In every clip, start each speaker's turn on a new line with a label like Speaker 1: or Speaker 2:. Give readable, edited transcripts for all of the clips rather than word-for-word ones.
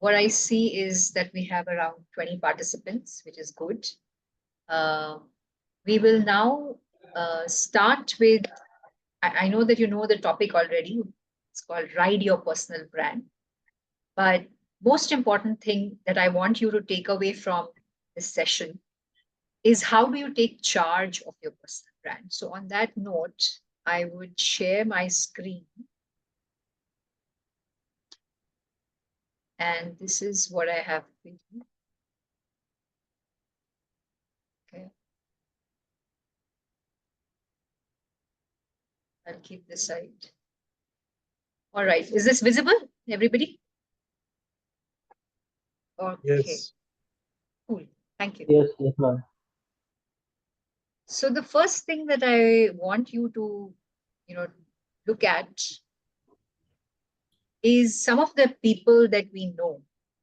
Speaker 1: what I see is that we have around 20 participants, which is good. We will now start with, I know that you know the topic already. It's called Ride Your Personal Brand. But most important thing that I want you to take away from this session is how do you take charge of your personal brand? So on that note, I would share my screen. And this is what I have with you. Okay. I'll keep this side. All right. Is this visible, everybody? Okay.
Speaker 2: Yes.
Speaker 1: Cool. Thank you.
Speaker 3: Yes, yes, ma'am.
Speaker 1: So the first thing that I want you to, look at is some of the people that we know.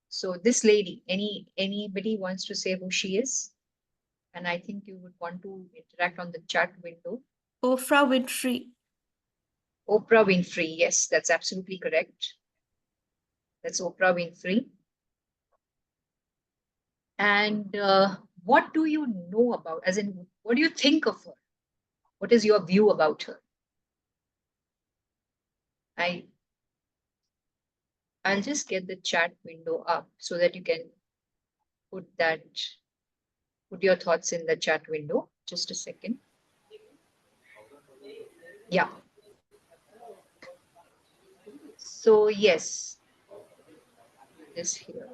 Speaker 1: So this lady, anybody wants to say who she is? And I think you would want to interact on the chat window.
Speaker 4: Oprah Winfrey.
Speaker 1: Oprah Winfrey. Yes, that's absolutely correct. That's Oprah Winfrey. And what do you know about, as in, what do you think of her? What is your view about her? I'll just get the chat window up so that you can put your thoughts in the chat window. Just a second. Yeah. So yes, this here.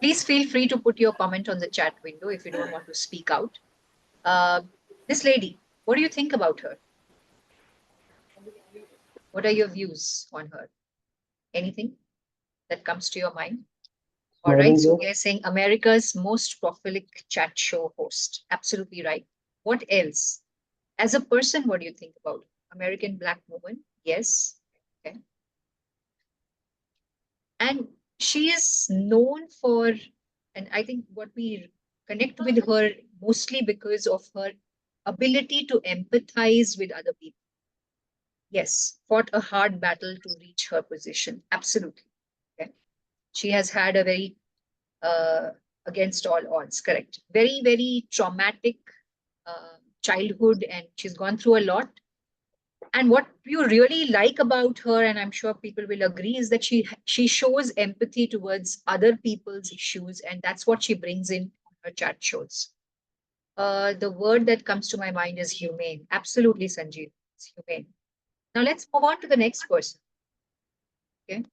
Speaker 1: Please feel free to put your comment on the chat window if you don't want to speak out. This lady, what do you think about her? What are your views on her? Anything that comes to your mind? All right, so we are saying America's most prolific chat show host. Absolutely right. What else? As a person, what do you think about her? American Black woman? Yes. Okay. And she is known for, and I think what we connect with her mostly because of her ability to empathize with other people. Yes, fought a hard battle to reach her position. Absolutely. Okay. She has had a very, against all odds, correct. Very, very traumatic childhood, and she's gone through a lot. And what you really like about her, and I'm sure people will agree, is that she shows empathy towards other people's issues, and that's what she brings in her chat shows. The word that comes to my mind is humane. Absolutely, Sanjeev, it's humane. Now let's move on to the next person. Okay.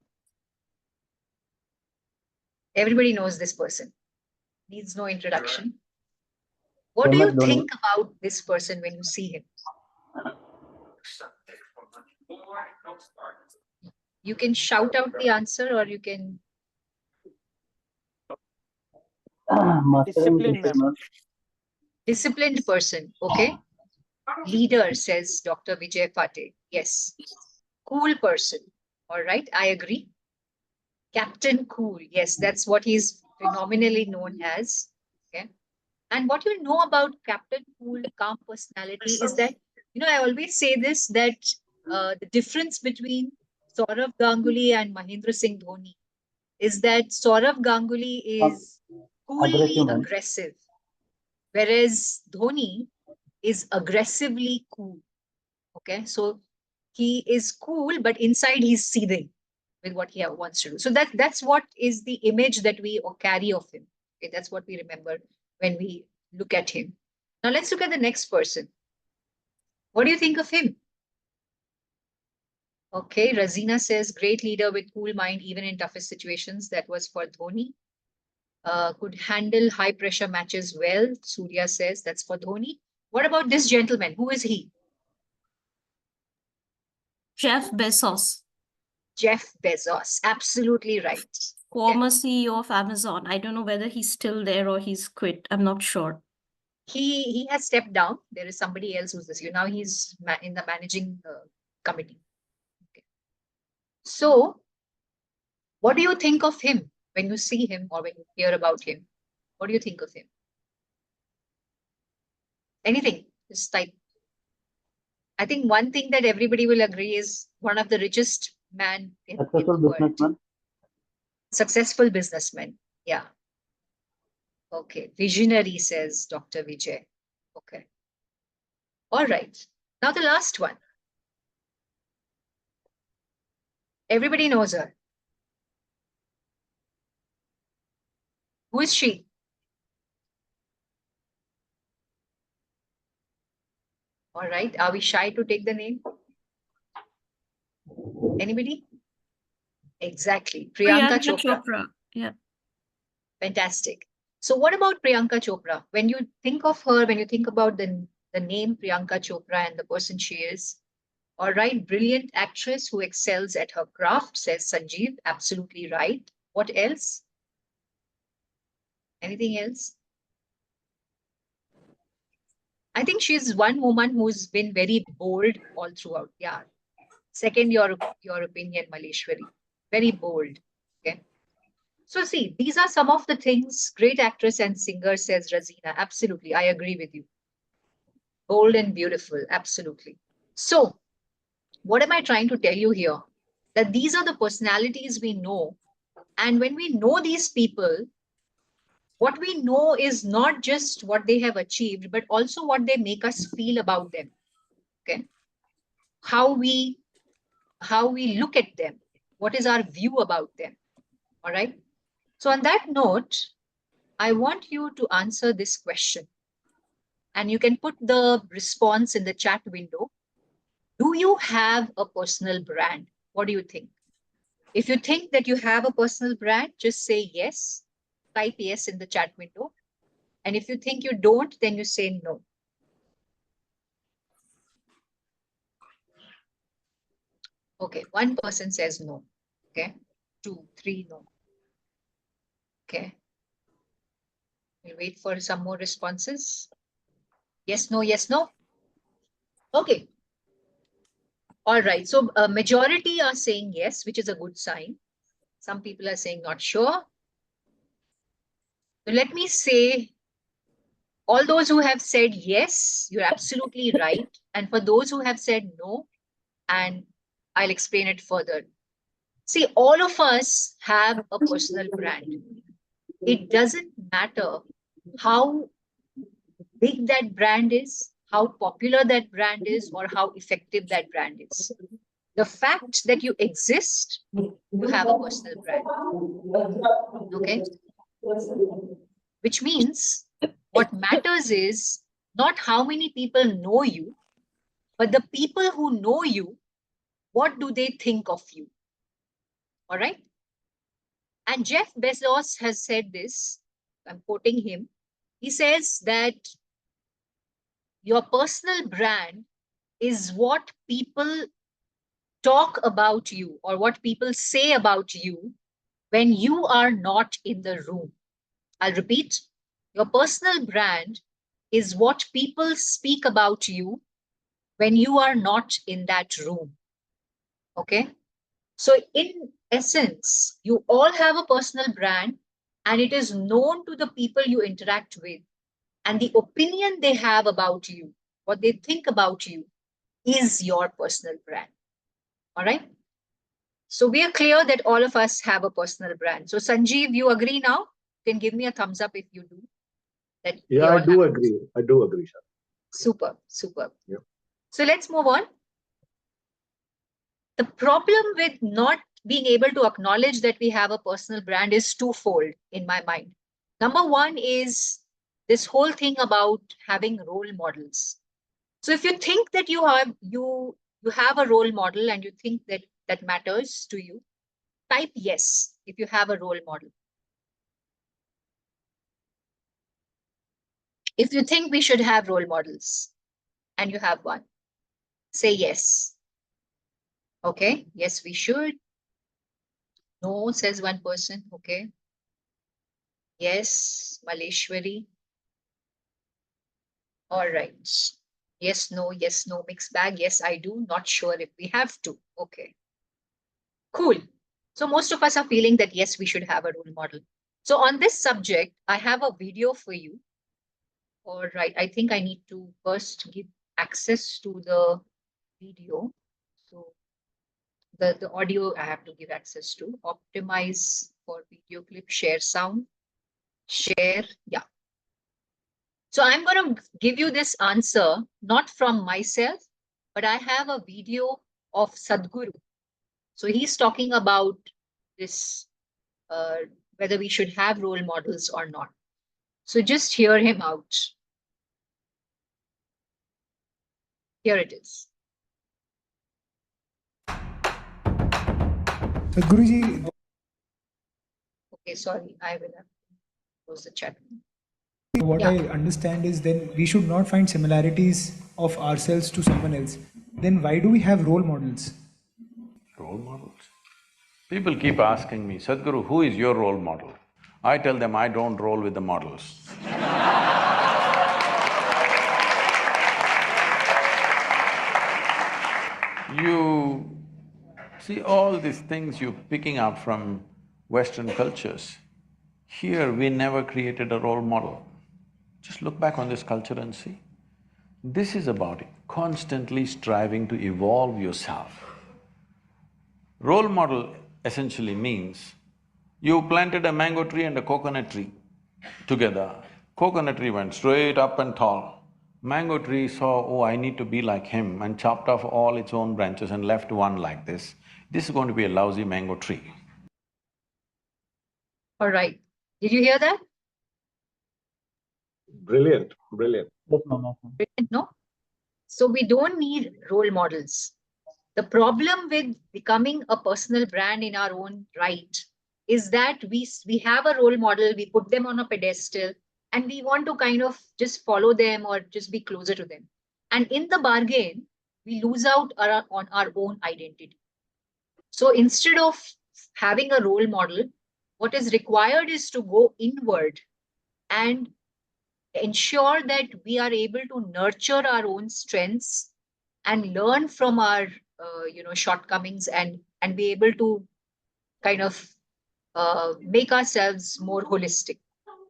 Speaker 1: Everybody knows this person. Needs no introduction. What do you think about this person when you see him? You can shout out the answer, or you can. Disciplined person. Okay. Leader, says Dr. Vijay Pate. Yes. Cool person. All right. I agree. Captain Cool. Yes, that's what he's phenomenally known as. Okay. And what you know about Captain Cool, calm personality is that, I always say this, that the difference between Saurav Ganguly and Mahendra Singh Dhoni is that Saurav Ganguly is coolly aggressive, whereas Dhoni is aggressively cool. Okay, so he is cool, but inside he's seething with what he wants to do. So that's what is the image that we carry of him. Okay, that's what we remember when we look at him. Now let's look at the next person. What do you think of him? Okay, Razina says, great leader with cool mind, even in toughest situations. That was for Dhoni. Could handle high pressure matches well. Surya says, that's for Dhoni. What about this gentleman? Who is he?
Speaker 4: Jeff Bezos.
Speaker 1: Jeff Bezos. Absolutely right.
Speaker 4: Former CEO of Amazon. I don't know whether he's still there or he's quit. I'm not sure.
Speaker 1: He has stepped down. There is somebody else who's this. Now he's in the managing committee. Okay. So, what do you think of him when you see him or when you hear about him? What do you think of him? Anything? Just type. I think one thing that everybody will agree is one of the richest men in the world. Successful businessman. Yeah. Okay. Visionary, says Dr. Vijay. Okay. All right. Now the last one. Everybody knows her. Who is she? All right. Are we shy to take the name? Anybody? Exactly. Priyanka
Speaker 4: Priyanka
Speaker 1: Chopra.
Speaker 4: Chopra. Yeah.
Speaker 1: Fantastic. So what about Priyanka Chopra? When you think of her, when you think about the name Priyanka Chopra and the person she is, all right, brilliant actress who excels at her craft, says Sanjeev. Absolutely right. What else? Anything else? I think she's one woman who's been very bold all throughout. Yeah. Second, your opinion, Maleshwari. Very bold. Okay. So see, these are some of the things. Great actress and singer, says Razina. Absolutely. I agree with you. Bold and beautiful. Absolutely. So what am I trying to tell you here? That these are the personalities we know. And when we know these people, what we know is not just what they have achieved, but also what they make us feel about them. Okay. How we look at them. What is our view about them? All right. So on that note, I want you to answer this question. And you can put the response in the chat window. Do you have a personal brand? What do you think? If you think that you have a personal brand, just say yes. Type yes in the chat window. And if you think you don't, then you say no. Okay, one person says no. Okay, 2, 3, no. Okay, we'll wait for some more responses. Yes, no, yes, no. Okay. All right. So majority are saying yes, which is a good sign. Some people are saying not sure. So let me say, all those who have said yes, you're absolutely right. And for those who have said no, and I'll explain it further. See, all of us have a personal brand. It doesn't matter how big that brand is, how popular that brand is, or how effective that brand is. The fact that you exist, you have a personal brand. Okay. Which means what matters is not how many people know you, but the people who know you, what do they think of you? All right. And Jeff Bezos has said this, I'm quoting him. He says that your personal brand is what people talk about you or what people say about you when you are not in the room. I'll repeat. Your personal brand is what people speak about you when you are not in that room. Okay. So, in essence, you all have a personal brand and it is known to the people you interact with. And the opinion they have about you, what they think about you, is your personal brand. All right. So, we are clear that all of us have a personal brand. So, Sanjeev, you agree now? You can give me a thumbs up if you do. That we
Speaker 2: Yeah,
Speaker 1: all
Speaker 2: I
Speaker 1: have.
Speaker 2: do agree. I do agree, sir.
Speaker 1: Super, super.
Speaker 2: Yeah.
Speaker 1: So, let's move on. The problem with not being able to acknowledge that we have a personal brand is twofold in my mind. Number one is this whole thing about having role models. So if you think that you have a role model and you think that that matters to you, type yes if you have a role model. If you think we should have role models and you have one, say yes. Okay, yes, we should. No, says one person. Okay. Yes, Maleshwari. All right. Yes, no, mixed bag. Yes, I do. Not sure if we have to. Okay. Cool. So most of us are feeling that yes, we should have a role model. So on this subject, I have a video for you. All right. I think I need to first give access to the video. So the audio I have to give access to. Optimize for video clip, share sound, share. Yeah. So I'm going to give you this answer, not from myself, but I have a video of Sadhguru. So he's talking about this, whether we should have role models or not. So just hear him out. Here it is.
Speaker 2: Guruji,
Speaker 1: Okay, sorry, I will have to close the chat.
Speaker 2: what
Speaker 1: Yeah.
Speaker 2: I understand is then we should not find similarities of ourselves to someone else. Then why do we have role models?
Speaker 3: Role models? People keep asking me, Sadhguru, who is your role model? I tell them I don't roll with the models. You see all these things you're picking up from Western cultures. Here we never created a role model. Just look back on this culture and see. This is about constantly striving to evolve yourself. Role model essentially means you planted a mango tree and a coconut tree together. Coconut tree went straight up and tall. Mango tree saw, oh, I need to be like him, and chopped off all its own branches and left one like this. This is going to be a lousy mango tree.
Speaker 1: All right. Did you hear that?
Speaker 5: Brilliant, brilliant.
Speaker 1: Brilliant, no? So we don't need role models. The problem with becoming a personal brand in our own right is that we have a role model, we put them on a pedestal, and we want to kind of just follow them or just be closer to them. And in the bargain, we lose out on our own identity. So instead of having a role model, what is required is to go inward and ensure that we are able to nurture our own strengths and learn from our shortcomings and be able to kind of make ourselves more holistic.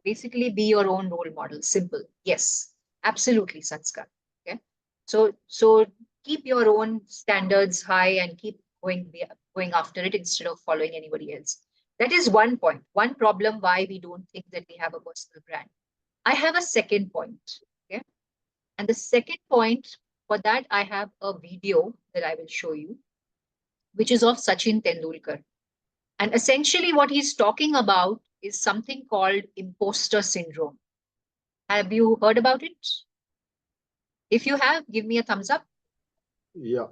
Speaker 1: Basically, be your own role model. Simple. Yes, absolutely, Sanskar. Okay. So keep your own standards high and keep going after it instead of following anybody else. That is one point. One problem why we don't think that we have a personal brand. I have a second point. Okay. And the second point, for that, I have a video that I will show you, which is of Sachin Tendulkar. And essentially, what he's talking about is something called imposter syndrome. Have you heard about it? If you have, give me a thumbs up.
Speaker 5: Yeah.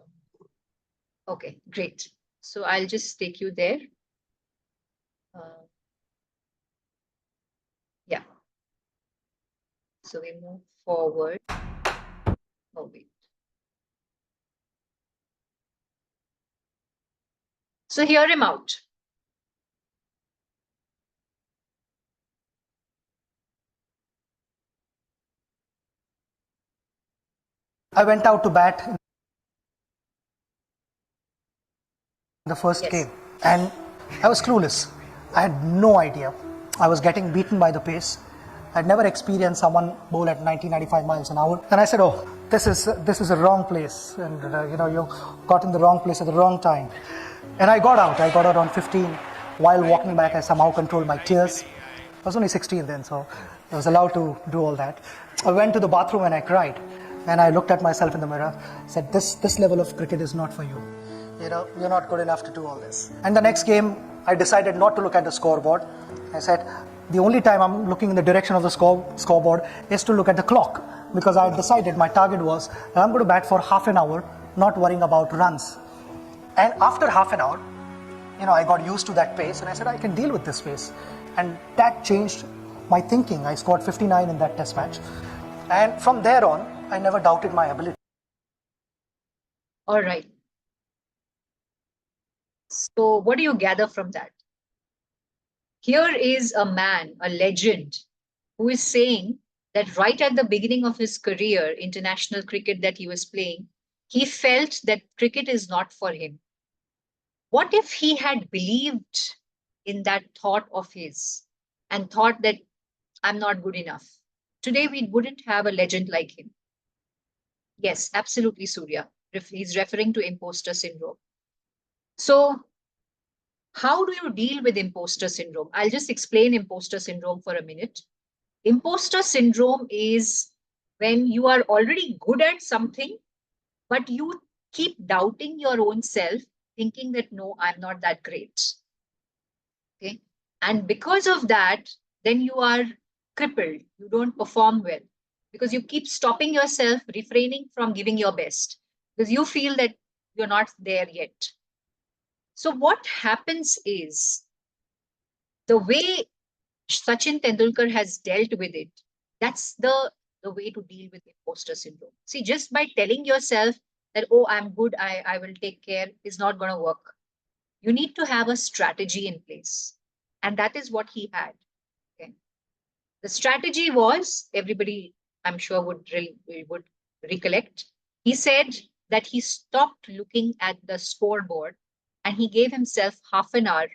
Speaker 1: Okay, great. So I'll just take you there. Yeah. So we move forward. Oh, wait. So hear him out.
Speaker 6: I went out to bat in the first
Speaker 1: Yes.
Speaker 6: game and I was clueless. I had no idea. I was getting beaten by the pace. I'd never experienced someone bowl at 90-95 miles an hour. And I said, oh, this is a wrong place. And you got in the wrong place at the wrong time. And I got out. I got out on 15. While walking back, I somehow controlled my tears. I was only 16 then, so I was allowed to do all that. I went to the bathroom and I cried. And I looked at myself in the mirror, said, this level of cricket is not for you. You're not good enough to do all this. And the next game, I decided not to look at the scoreboard. I said, the only time I'm looking in the direction of the scoreboard is to look at the clock, because I had decided my target was I'm going to bat for half an hour, not worrying about runs. And after half an hour, I got used to that pace and I said, I can deal with this pace. And that changed my thinking. I scored 59 in that test match. And from there on, I never doubted my ability.
Speaker 1: All right. So what do you gather from that? Here is a man, a legend, who is saying that right at the beginning of his career, international cricket that he was playing, he felt that cricket is not for him. What if he had believed in that thought of his and thought that I'm not good enough? Today, we wouldn't have a legend like him. Yes, absolutely, Surya. He's referring to imposter syndrome. So How do you deal with imposter syndrome? I'll just explain imposter syndrome for a minute. Imposter syndrome is when you are already good at something, but you keep doubting your own self, thinking that, no, I'm not that great. Okay. And because of that, then you are crippled. You don't perform well because you keep stopping yourself, refraining from giving your best because you feel that you're not there yet. So, what happens is the way Sachin Tendulkar has dealt with it, that's the way to deal with imposter syndrome. See, just by telling yourself that, oh, I'm good, I will take care, is not going to work. You need to have a strategy in place. And that is what he had. Okay. The strategy was, everybody, I'm sure, would recollect. He said that he stopped looking at the scoreboard and he gave himself half an hour,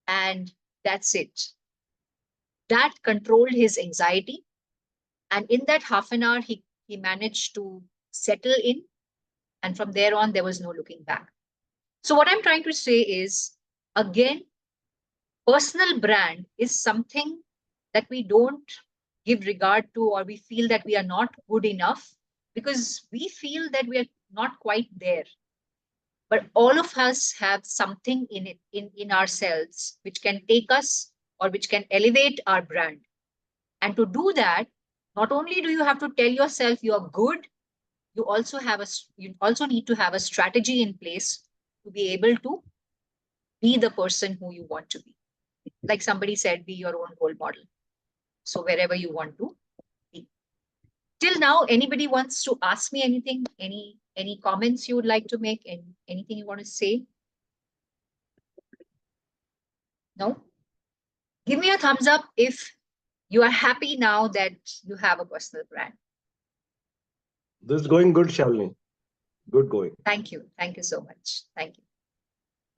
Speaker 1: and that's it. That controlled his anxiety. And in that half an hour, he managed to settle in. And from there on, there was no looking back. So, what I'm trying to say is, again, personal brand is something that we don't give regard to, or we feel that we are not good enough because we feel that we are not quite there. But all of us have something in it, in ourselves, which can take us or which can elevate our brand. And to do that, not only do you have to tell yourself you are good, you also need to have a strategy in place to be able to be the person who you want to be. Like somebody said, be your own role model. So wherever you want to be. Till now, anybody wants to ask me anything? Any comments you would like to make? Anything you want to say? No? Give me a thumbs up if you are happy now that you have a personal brand.
Speaker 5: This is going good, Shalini. Good going.
Speaker 1: Thank you. Thank you so much. Thank you.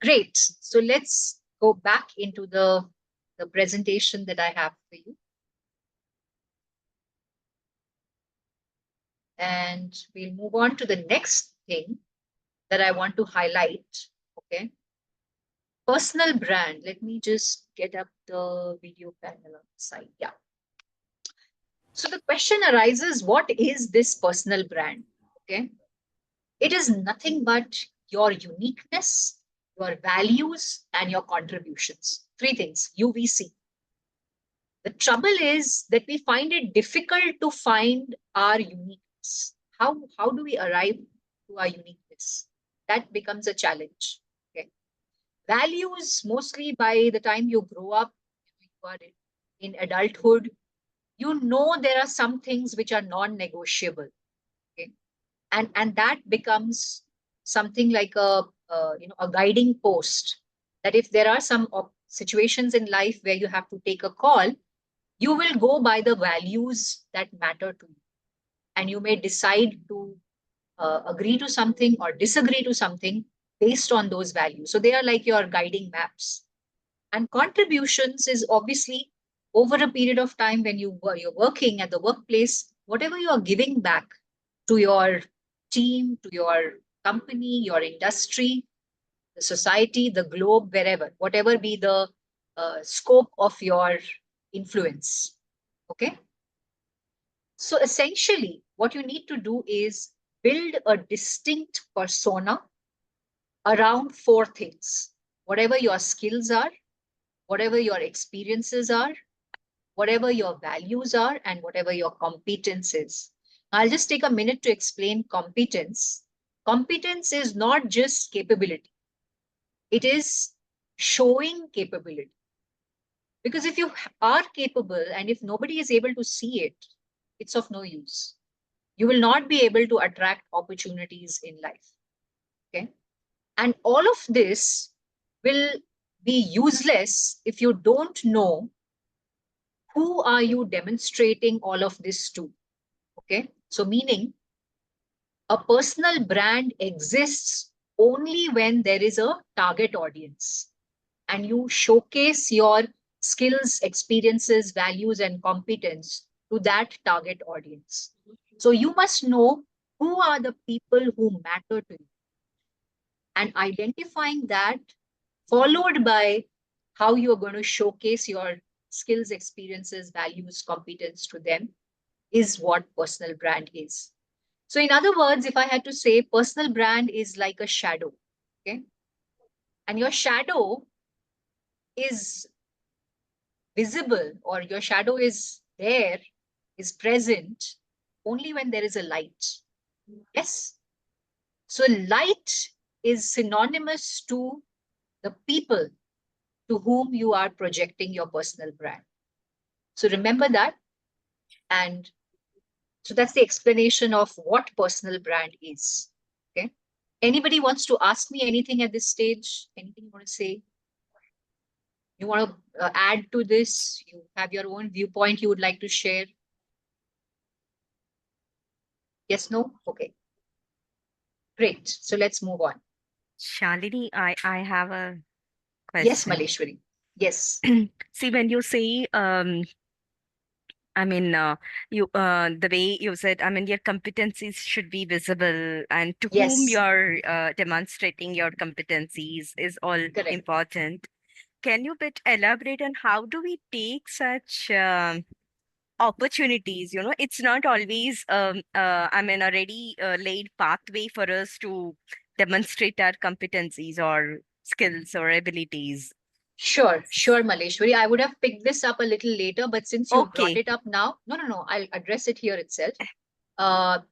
Speaker 1: Great. So let's go back into the presentation that I have for you. And we'll move on to the next thing that I want to highlight. Okay. Personal brand. Let me just get up the video panel on the side. Yeah. So the question arises, what is this personal brand? Okay. It is nothing but your uniqueness, your values, and your contributions. Three things, UVC. The trouble is that we find it difficult to find our uniqueness. How do we arrive to our uniqueness? That becomes a challenge. Okay. Values, mostly by the time you grow up, you are in adulthood, you know there are some things which are non-negotiable. Okay. And that becomes something like a guiding post, that if there are some situations in life where you have to take a call, you will go by the values that matter to you, and you may decide to agree to something or disagree to something based on those values. So they are like your guiding maps. And contributions is obviously over a period of time when you're working at the workplace, whatever you are giving back to your team, to your company, your industry, the society, the globe, wherever, whatever be the scope of your influence. Okay. So essentially, what you need to do is build a distinct persona around four things: whatever your skills are, whatever your experiences are, whatever your values are, and whatever your competence is. I'll just take a minute to explain competence. Competence is not just capability, it is showing capability. Because if you are capable and if nobody is able to see it, it's of no use. You will not be able to attract opportunities in life. Okay. And all of this will be useless if you don't know who are you demonstrating all of this to. Okay. So meaning a personal brand exists only when there is a target audience and you showcase your skills, experiences, values, and competence to that target audience. So you must know who are the people who matter to you. And identifying that followed by how you're going to showcase your skills, experiences, values, competence to them, is what personal brand is. So in other words, if I had to say, personal brand is like a shadow, okay? And your shadow is visible, or your shadow is there, is present only when there is a light. Yes. So light is synonymous to the people to whom you are projecting your personal brand. So remember that. And so that's the explanation of what personal brand is. Okay. Anybody wants to ask me anything at this stage? Anything you want to say? You want to add to this? You have your own viewpoint you would like to share? Yes, no? Okay. Great. So let's move on.
Speaker 7: Shalini, I have a
Speaker 1: Yes,
Speaker 7: question.
Speaker 1: Maleshwari. Yes.
Speaker 7: See, when you say, I mean, the way you said, I mean, your competencies should be visible, and to whom
Speaker 1: Yes.
Speaker 7: you're demonstrating your competencies is all
Speaker 1: Correct.
Speaker 7: important. Can you bit elaborate on how do we take such opportunities? It's not always, I mean, a ready laid pathway for us to demonstrate our competencies or skills or abilities.
Speaker 1: Sure, Maleshwari. I would have picked this up a little later, but since you brought
Speaker 7: Okay.
Speaker 1: it up now, no, I'll address it here itself.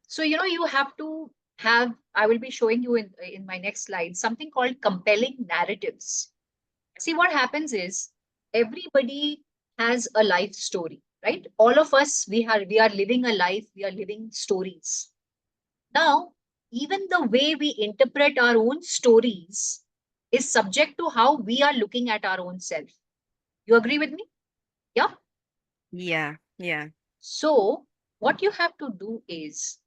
Speaker 1: So, you have to have, I will be showing you in my next slide, something called compelling narratives. See, what happens is everybody has a life story, right? All of us, we are living a life, we are living stories. Now, even the way we interpret our own stories is subject to how we are looking at our own self. You agree with me? Yeah.
Speaker 7: Yeah.
Speaker 1: So what you have to do is,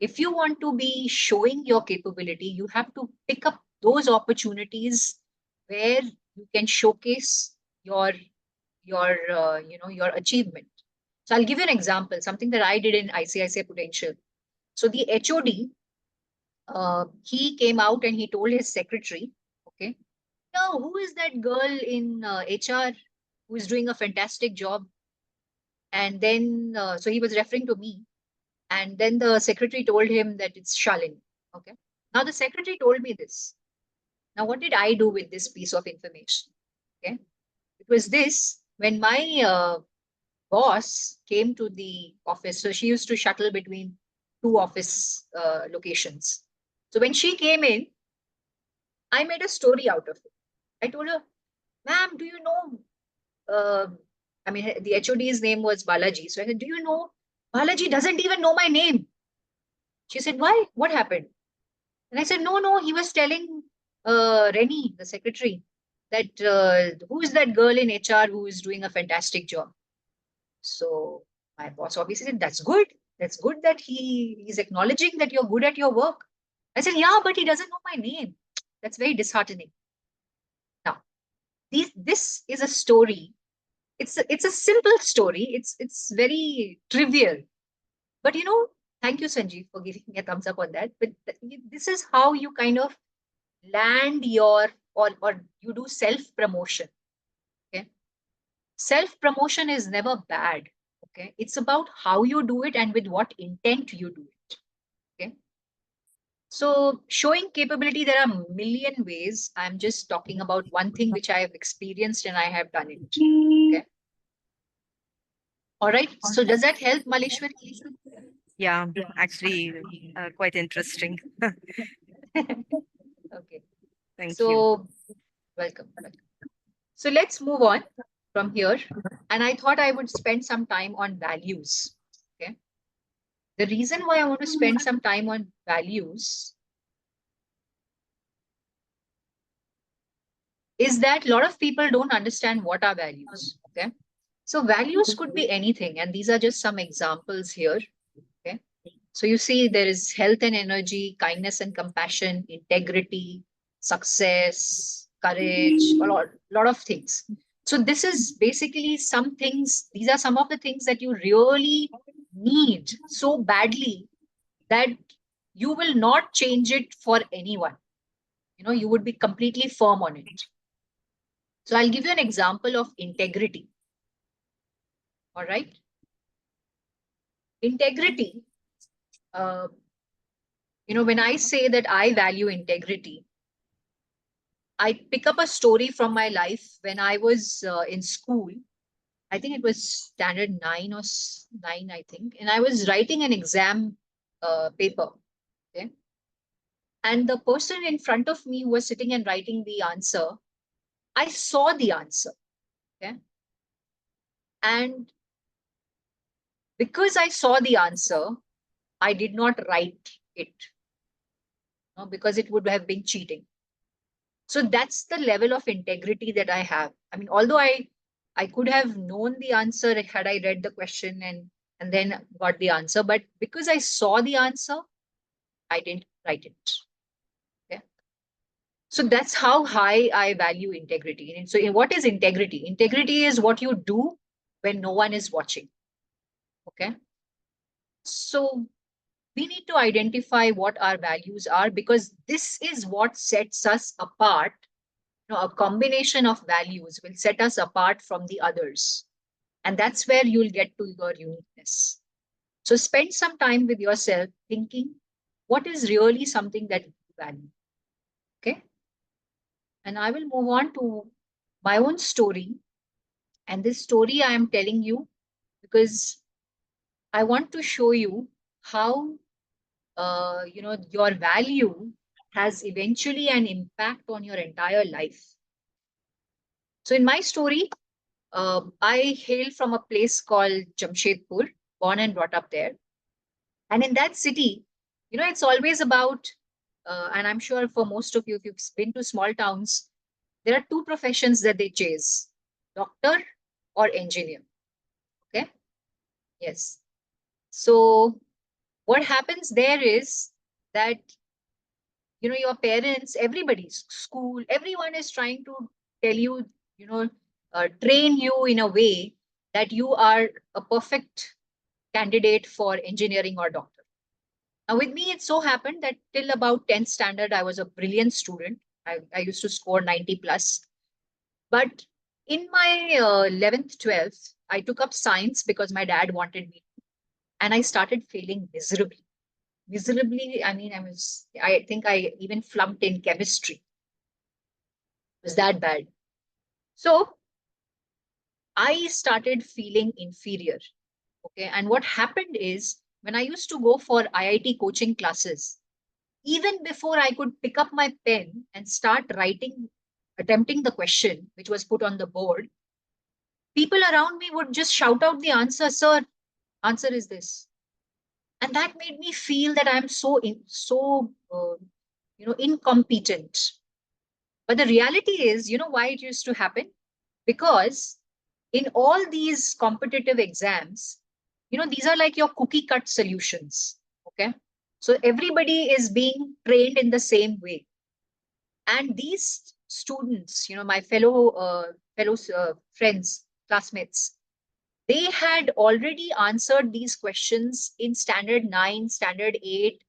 Speaker 1: if you want to be showing your capability, you have to pick up those opportunities where you can showcase your your achievement. So I'll give you an example, something that I did in ICICI Prudential. So the HOD, he came out and he told his secretary, okay, now who is that girl in HR who is doing a fantastic job? And then, so he was referring to me. And then the secretary told him that it's Shalini. Okay. Now the secretary told me this. Now, what did I do with this piece of information? Okay. It was this: when my boss came to the office, so she used to shuttle between two office locations. So when she came in, I made a story out of it. I told her, ma'am, do you know? Uh, I mean, the HOD's name was Balaji. So I said, do you know? Balaji doesn't even know my name. She said, why? What happened? And I said, no, he was telling Rennie, the secretary, that who is that girl in HR who is doing a fantastic job? So my boss obviously said, that's good. That's good that he's acknowledging that you're good at your work. I said, yeah, but he doesn't know my name. That's very disheartening. Now, this is a story. It's a simple story. It's very trivial. But thank you, Sanjeev, for giving me a thumbs up on that. But this is how you kind of land your, or you do self-promotion. Okay. Self-promotion is never bad. Okay. It's about how you do it and with what intent you do it. Okay. So showing capability, there are a million ways. I'm just talking about one thing which I have experienced and I have done it. Okay. All right. So does that help, Maleshwari?
Speaker 7: Yeah, actually, quite interesting.
Speaker 1: Okay.
Speaker 7: Thank you.
Speaker 1: So welcome. So let's move on from here. And I thought I would spend some time on values. Okay. The reason why I want to spend some time on values is that a lot of people don't understand what are values. Okay. So values could be anything. And these are just some examples here. Okay. So you see there is health and energy, kindness and compassion, integrity, success, courage, a lot of things. So this is basically some things, these are some of the things that you really need so badly that you will not change it for anyone. You would be completely firm on it. So I'll give you an example of integrity. All right. Integrity, uh, when I say that I value integrity, I pick up a story from my life when I was in school. I think it was standard 9, I think. And I was writing an exam paper. Okay. And the person in front of me who was sitting and writing the answer, I saw the answer. Okay. And because I saw the answer, I did not write it, because it would have been cheating. So that's the level of integrity that I have. I mean, although I could have known the answer had I read the question and then got the answer, but because I saw the answer, I didn't write it. Okay. So that's how high I value integrity. And so what is integrity? Integrity is what you do when no one is watching. Okay. So we need to identify what our values are, because this is what sets us apart. A combination of values will set us apart from the others. And that's where you'll get to your uniqueness. So spend some time with yourself thinking, what is really something that you value? Okay. And I will move on to my own story. And this story I am telling you because I want to show you how, your value has eventually an impact on your entire life. So in my story, I hail from a place called Jamshedpur, born and brought up there. And in that city, it's always about, and I'm sure for most of you, if you've been to small towns, there are two professions that they chase: doctor or engineer. Okay. Yes. So what happens there is that, your parents, everybody's school, everyone is trying to tell you, train you in a way that you are a perfect candidate for engineering or doctor. Now, with me, it so happened that till about 10th standard, I was a brilliant student. I used to score 90 plus. But in my 11th, 12th, I took up science because my dad wanted me. And I started failing miserably. Miserably, I mean, I think I even flunked in chemistry. It was that bad. So I started feeling inferior. Okay. And what happened is when I used to go for IIT coaching classes, even before I could pick up my pen and start writing, attempting the question which was put on the board, people around me would just shout out the answer, sir, answer is this. And that made me feel that I'm incompetent. But the reality is, why it used to happen? Because in all these competitive exams, these are like your cookie cut solutions. Okay. So everybody is being trained in the same way. And these students, my fellow friends, classmates, they had already answered these questions in standard 9, standard 8,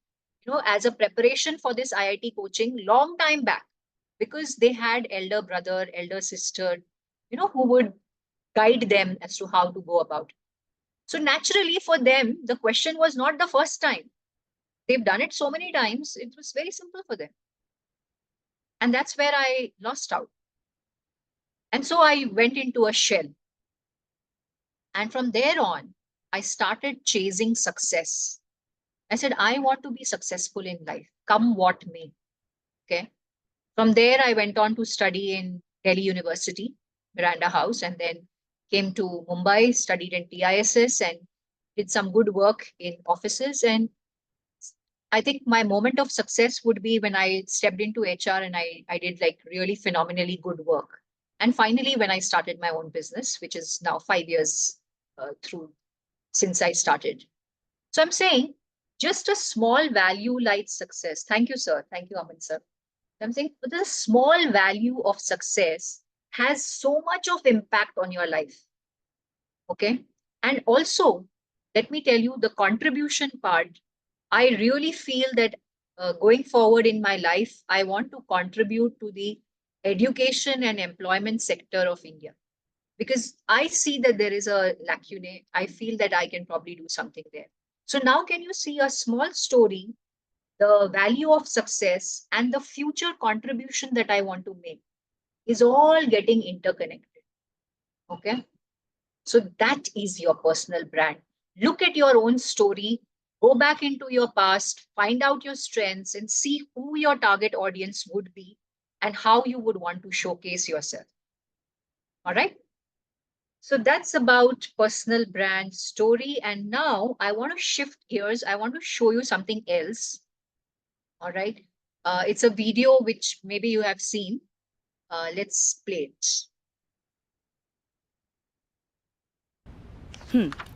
Speaker 1: as a preparation for this IIT coaching long time back, because they had elder brother, elder sister, who would guide them as to how to go about it. So naturally for them, the question was not the first time. They've done it so many times, it was very simple for them. And that's where I lost out. And so I went into a shell. And from there on, I started chasing success. I said, I want to be successful in life, come what may. Okay. From there, I went on to study in Delhi University, Miranda House, and then came to Mumbai, studied in TISS, and did some good work in offices. And I think my moment of success would be when I stepped into HR and I did like really phenomenally good work. And finally, when I started my own business, which is now 5 years through since I started. So I'm saying just a small value like success. Thank you, sir. Thank you, Aman, sir. I'm saying the small value of success has so much of impact on your life. Okay. And also, let me tell you the contribution part. I really feel that going forward in my life, I want to contribute to the education and employment sector of India. Because I see that there is a lacune. I feel that I can probably do something there. So now can you see a small story, the value of success and the future contribution that I want to make is all getting interconnected. Okay. So that is your personal brand. Look at your own story, go back into your past, find out your strengths and see who your target audience would be and how you would want to showcase yourself. All right. So that's about personal brand story. And now I want to shift gears. I want to show you something else. All right. It's a video which maybe you have seen. Let's play it.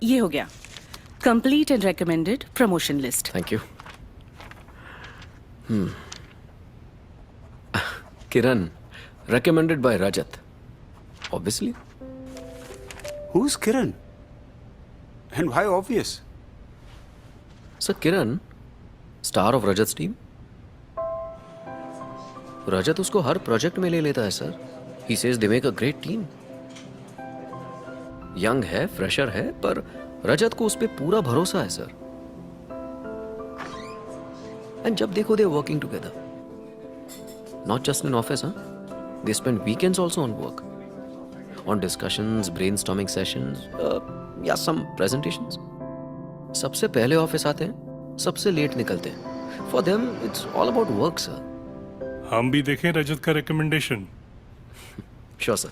Speaker 8: ये हो गया complete and recommended promotion list
Speaker 9: thank you Kiran recommended by Rajat. Obviously.
Speaker 10: Who's Kiran? And why obvious?
Speaker 9: Sir, Kiran, star of Rajat's team. Rajat उसको हर project में ले लेता है sir. He says they make a great team. Young है, fresher है, पर रजत को उस पे पूरा भरोसा है सर. एंड जब देखो they working together. Not just in office, huh? They spend weekends also on work. On discussions, brainstorming sessions, या some presentations. सबसे पहले ऑफिस आते हैं, सबसे लेट निकलते हैं. For them, it's all about work, sir.
Speaker 11: हम भी देखें रजत का recommendation.
Speaker 9: Sure, sir.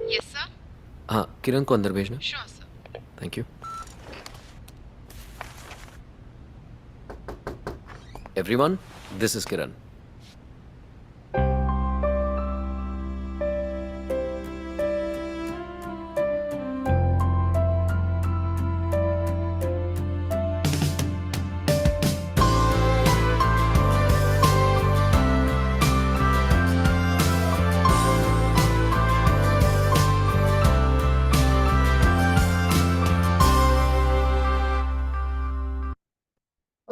Speaker 12: Yes, sir.
Speaker 9: हाँ, किरण को अंदर भेजना.
Speaker 12: Sure, sir.
Speaker 9: Thank you. Everyone, this is Kiran.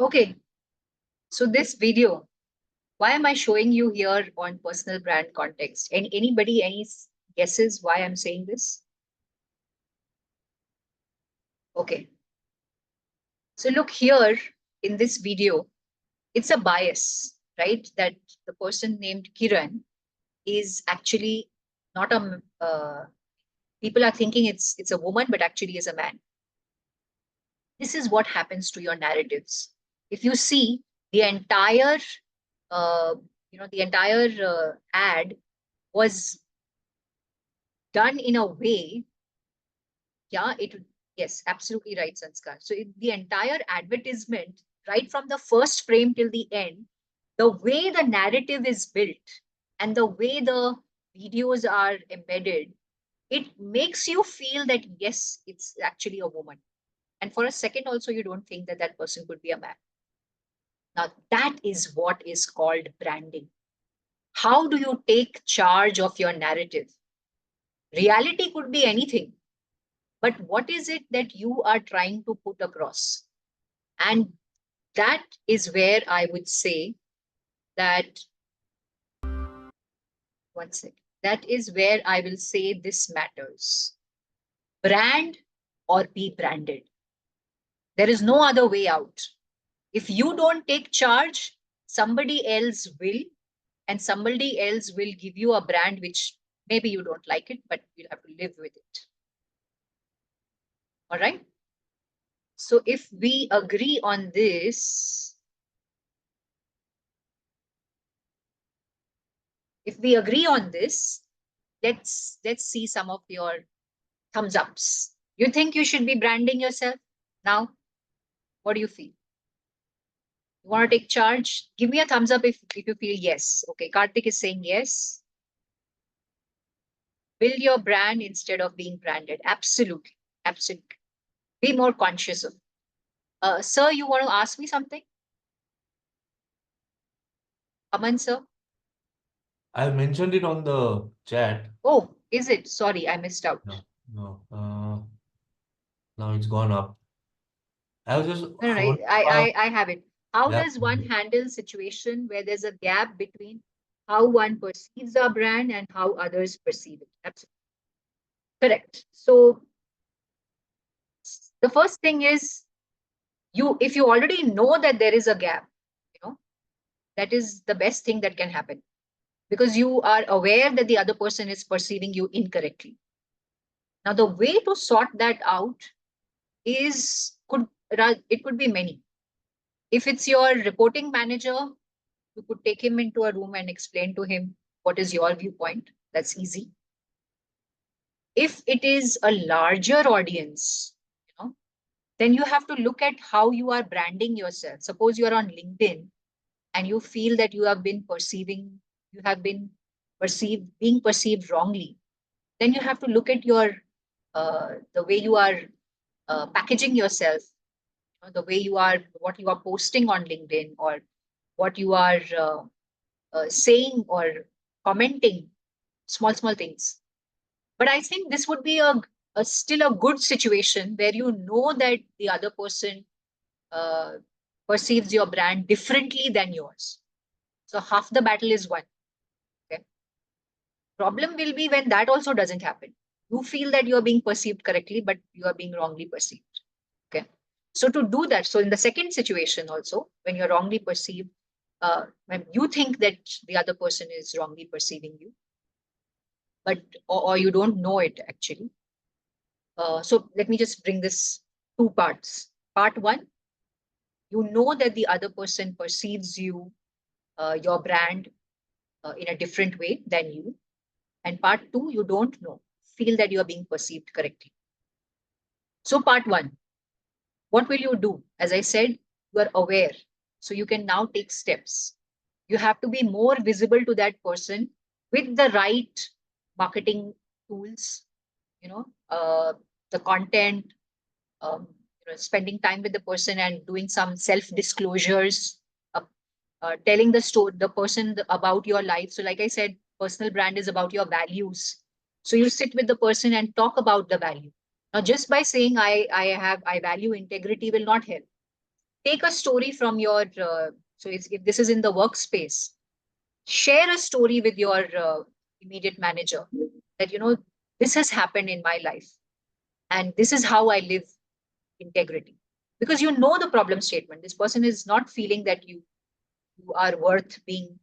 Speaker 1: Okay, so this video, why am I showing you here on personal brand context? And anybody, any guesses why I'm saying this? Okay. So look here in this video, it's a bias, right? That the person named Kiran is actually not a, people are thinking it's a woman, but actually is a man. This is what happens to your narratives. If you see the entire, ad was done in a way, yes, absolutely right, Sanskar. So the entire advertisement, right from the first frame till the end, the way the narrative is built and the way the videos are embedded, it makes you feel that, yes, it's actually a woman. And for a second also, you don't think that that person could be a man. Now, that is what is called branding. How do you take charge of your narrative? Reality could be anything, but what is it that you are trying to put across? And that is where I would say that, one second, that is where I will say this matters. Brand or be branded. There is no other way out. If you don't take charge, somebody else will, and somebody else will give you a brand which maybe you don't like it, but you'll have to live with it. All right. So if we agree on this, let's see some of your thumbs ups. You think you should be branding yourself now? What do you feel? You want to take charge? Give me a thumbs up if you feel yes. Okay, Karthik is saying yes. Build your brand instead of being branded. Absolutely. Absolutely. Be more conscious of. Sir, you want to ask me something? Aman, sir?
Speaker 13: I mentioned it on the chat.
Speaker 1: Oh, is it? Sorry, I missed out.
Speaker 13: No. Now it's gone up. I was just.
Speaker 1: No, I have it. How
Speaker 13: Yeah.
Speaker 1: does one handle situation where there's a gap between how one perceives our brand and how others perceive it. Absolutely correct. So the first thing is, if you already know that there is a gap, that is the best thing that can happen, because you are aware that the other person is perceiving you incorrectly. Now, the way to sort that out it could be many. If it's your reporting manager, you could take him into a room and explain to him what is your viewpoint. That's easy. If it is a larger audience, then you have to look at how you are branding yourself. Suppose you are on LinkedIn and you feel that you have been being perceived wrongly, then you have to look at the way you are packaging yourself, the way what you are posting on LinkedIn, or what you are saying or commenting, small things. But I think this would be still a good situation where you know that the other person uh, perceives your brand differently than yours. So half the battle is won. Okay. Problem will be when that also doesn't happen. You feel that you are being perceived correctly, but you are being wrongly perceived. Okay. So to do that, so in the second situation also, when you're wrongly perceived, when you think that the other person is wrongly perceiving you, but or you don't know it actually. So let me just bring this two parts. Part one, you know that the other person perceives your brand in a different way than you. And part two, you don't know, feel that you are being perceived correctly. So part one, what will you do? As I said, you are aware. So you can now take steps. You have to be more visible to that person with the right marketing tools, the content, spending time with the person and doing some self-disclosures, telling the person about your life. So like I said, personal brand is about your values. So you sit with the person and talk about the value. Now, just by saying I value integrity will not help. Take a story from if this is in the workspace, share a story with your immediate manager that, this has happened in my life and this is how I live integrity. Because you know the problem statement. This person is not feeling that you are worth being,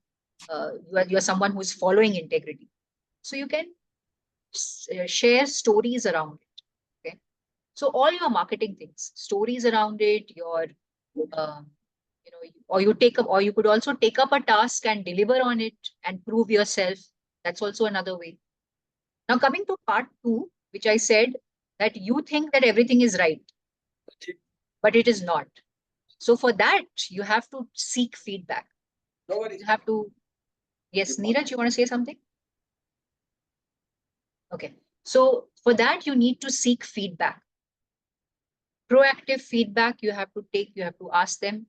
Speaker 1: you are someone who is following integrity. So you can share stories around it. Okay. So all your marketing things, stories around it, um, or you could also take up a task and deliver on it and prove yourself. That's also another way. Now coming to part two, which I said that you think that everything is right, but it is not. So for that, you have to seek feedback. You have to, yes, Neeraj, you want to say something? Okay. So for that, you need to seek feedback. Proactive feedback you have to take, you have to ask them.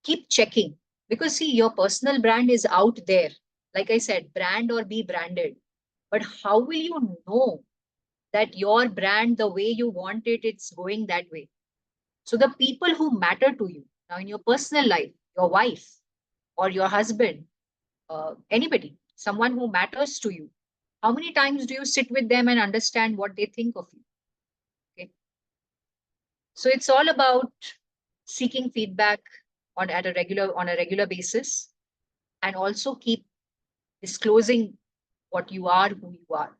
Speaker 1: Keep checking, because see, your personal brand is out there. Like I said, brand or be branded. But how will you know that your brand, the way you want it, it's going that way? So the people who matter to you now in your personal life, your wife or your husband, anybody, someone who matters to you, how many times do you sit with them and understand what they think of you? Okay. So it's all about seeking feedback on a regular basis, and also keep disclosing what you are, who you are.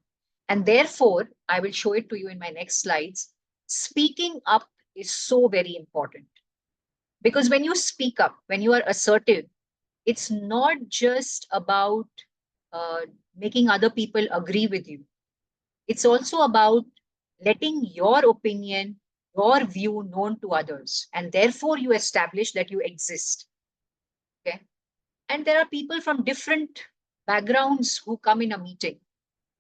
Speaker 1: And therefore, I will show it to you in my next slides. Speaking up is so very important, because when you speak up, when you are assertive, it's not just about uh, making other people agree with you. It's also about letting your opinion, your view known to others, and therefore you establish that you exist. Okay. And there are people from different backgrounds who come in a meeting,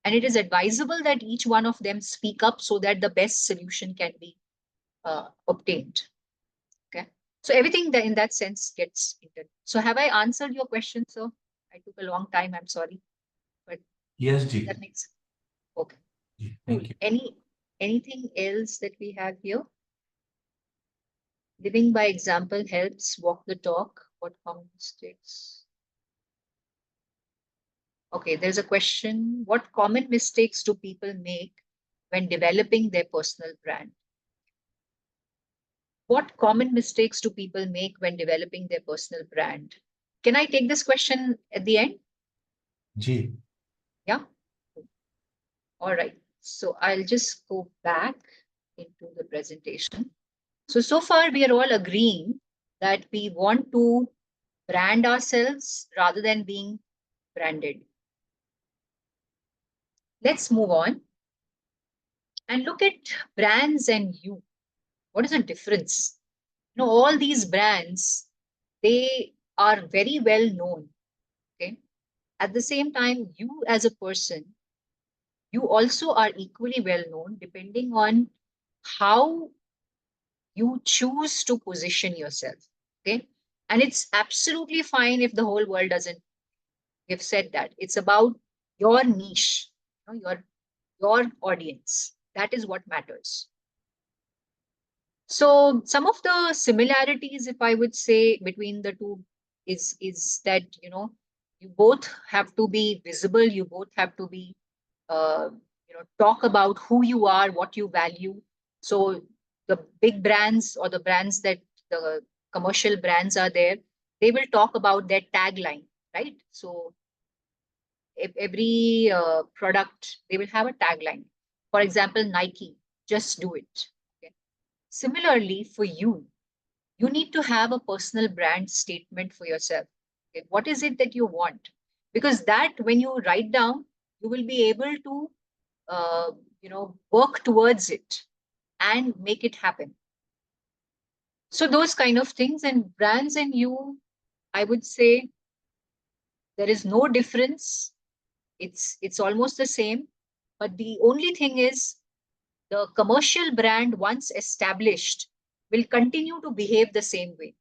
Speaker 1: and it is advisable that each one of them speak up so that the best solution can be obtained. Okay. So everything that in that sense gets entered. So have I answered your question, sir? I took a long time. I'm sorry, but
Speaker 13: Yes,
Speaker 1: that
Speaker 13: Ji.
Speaker 1: makes okay.
Speaker 13: Ji,
Speaker 1: Cool.
Speaker 13: thank you.
Speaker 1: Anything else that we have here? Living by example helps. Walk the talk. What common mistakes? Okay, there's a question. What common mistakes do people make when developing their personal brand? What common mistakes do people make when developing their personal brand? Can I take this question at the end?
Speaker 13: G.
Speaker 1: Yeah. All right. So I'll just go back into the presentation. So far we are all agreeing that we want to brand ourselves rather than being branded. Let's move on and look at brands and you. What is the difference? You know, all these brands, they are very well known. Okay. At the same time, you as a person, you also are equally well known depending on how you choose to position yourself. Okay. And it's absolutely fine if the whole world doesn't. We've said that. It's about your niche, you know, your audience. That is what matters. So some of the similarities, if I would say, between the two is that, you know, you both have to be visible, you both have to be talk about who you are, what you value. So the big brands or the brands that the commercial brands are there, they will talk about their tagline, right? So every product, they will have a tagline. For example, Nike, just do it. Okay. Similarly, for you, you need to have a personal brand statement for yourself. Okay. What is it that you want? Because that, when you write down, you will be able to, work towards it and make it happen. So those kind of things, and brands and you, I would say there is no difference. It's almost the same, but the only thing is the commercial brand, once established, will continue to behave the same way.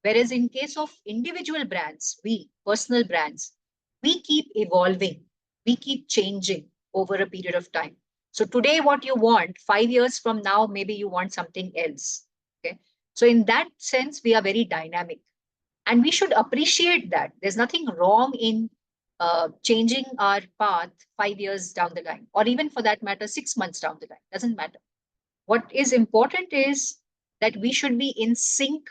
Speaker 1: Whereas in case of individual brands, we personal brands, we keep evolving, we keep changing over a period of time. So today, what you want, 5 years from now, maybe you want something else. Okay. So in that sense, we are very dynamic. And we should appreciate that. There's nothing wrong in changing our path 5 years down the line, or even for that matter, 6 months down the line. Doesn't matter. What is important is that we should be in sync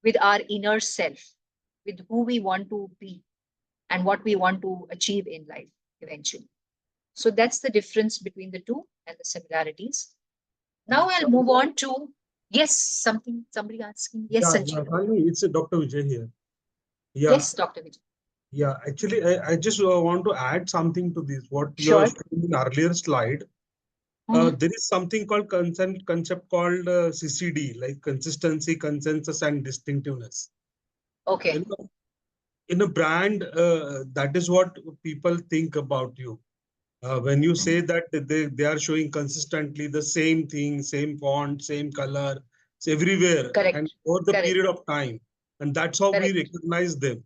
Speaker 1: with our inner self, with who we want to be and what we want to achieve in life eventually. So that's the difference between the two and the similarities. Now I'll move on to, yes, somebody asking. Yes, Sanjeev.
Speaker 14: Shalini, it's Dr. Vijay here. Yeah.
Speaker 1: Yes, Dr. Vijay.
Speaker 14: Yeah, actually, I just want to add something to this. What you
Speaker 1: Sure.
Speaker 14: have shown in earlier slide, there is something called concept called CCD, like consistency, consensus, and distinctiveness.
Speaker 1: Okay.
Speaker 14: In a brand, that is what people think about you. When you say that they are showing consistently the same thing, same font, same color, it's everywhere,
Speaker 1: Correct.
Speaker 14: and over the
Speaker 1: Correct.
Speaker 14: period of time, and that's how we recognize them.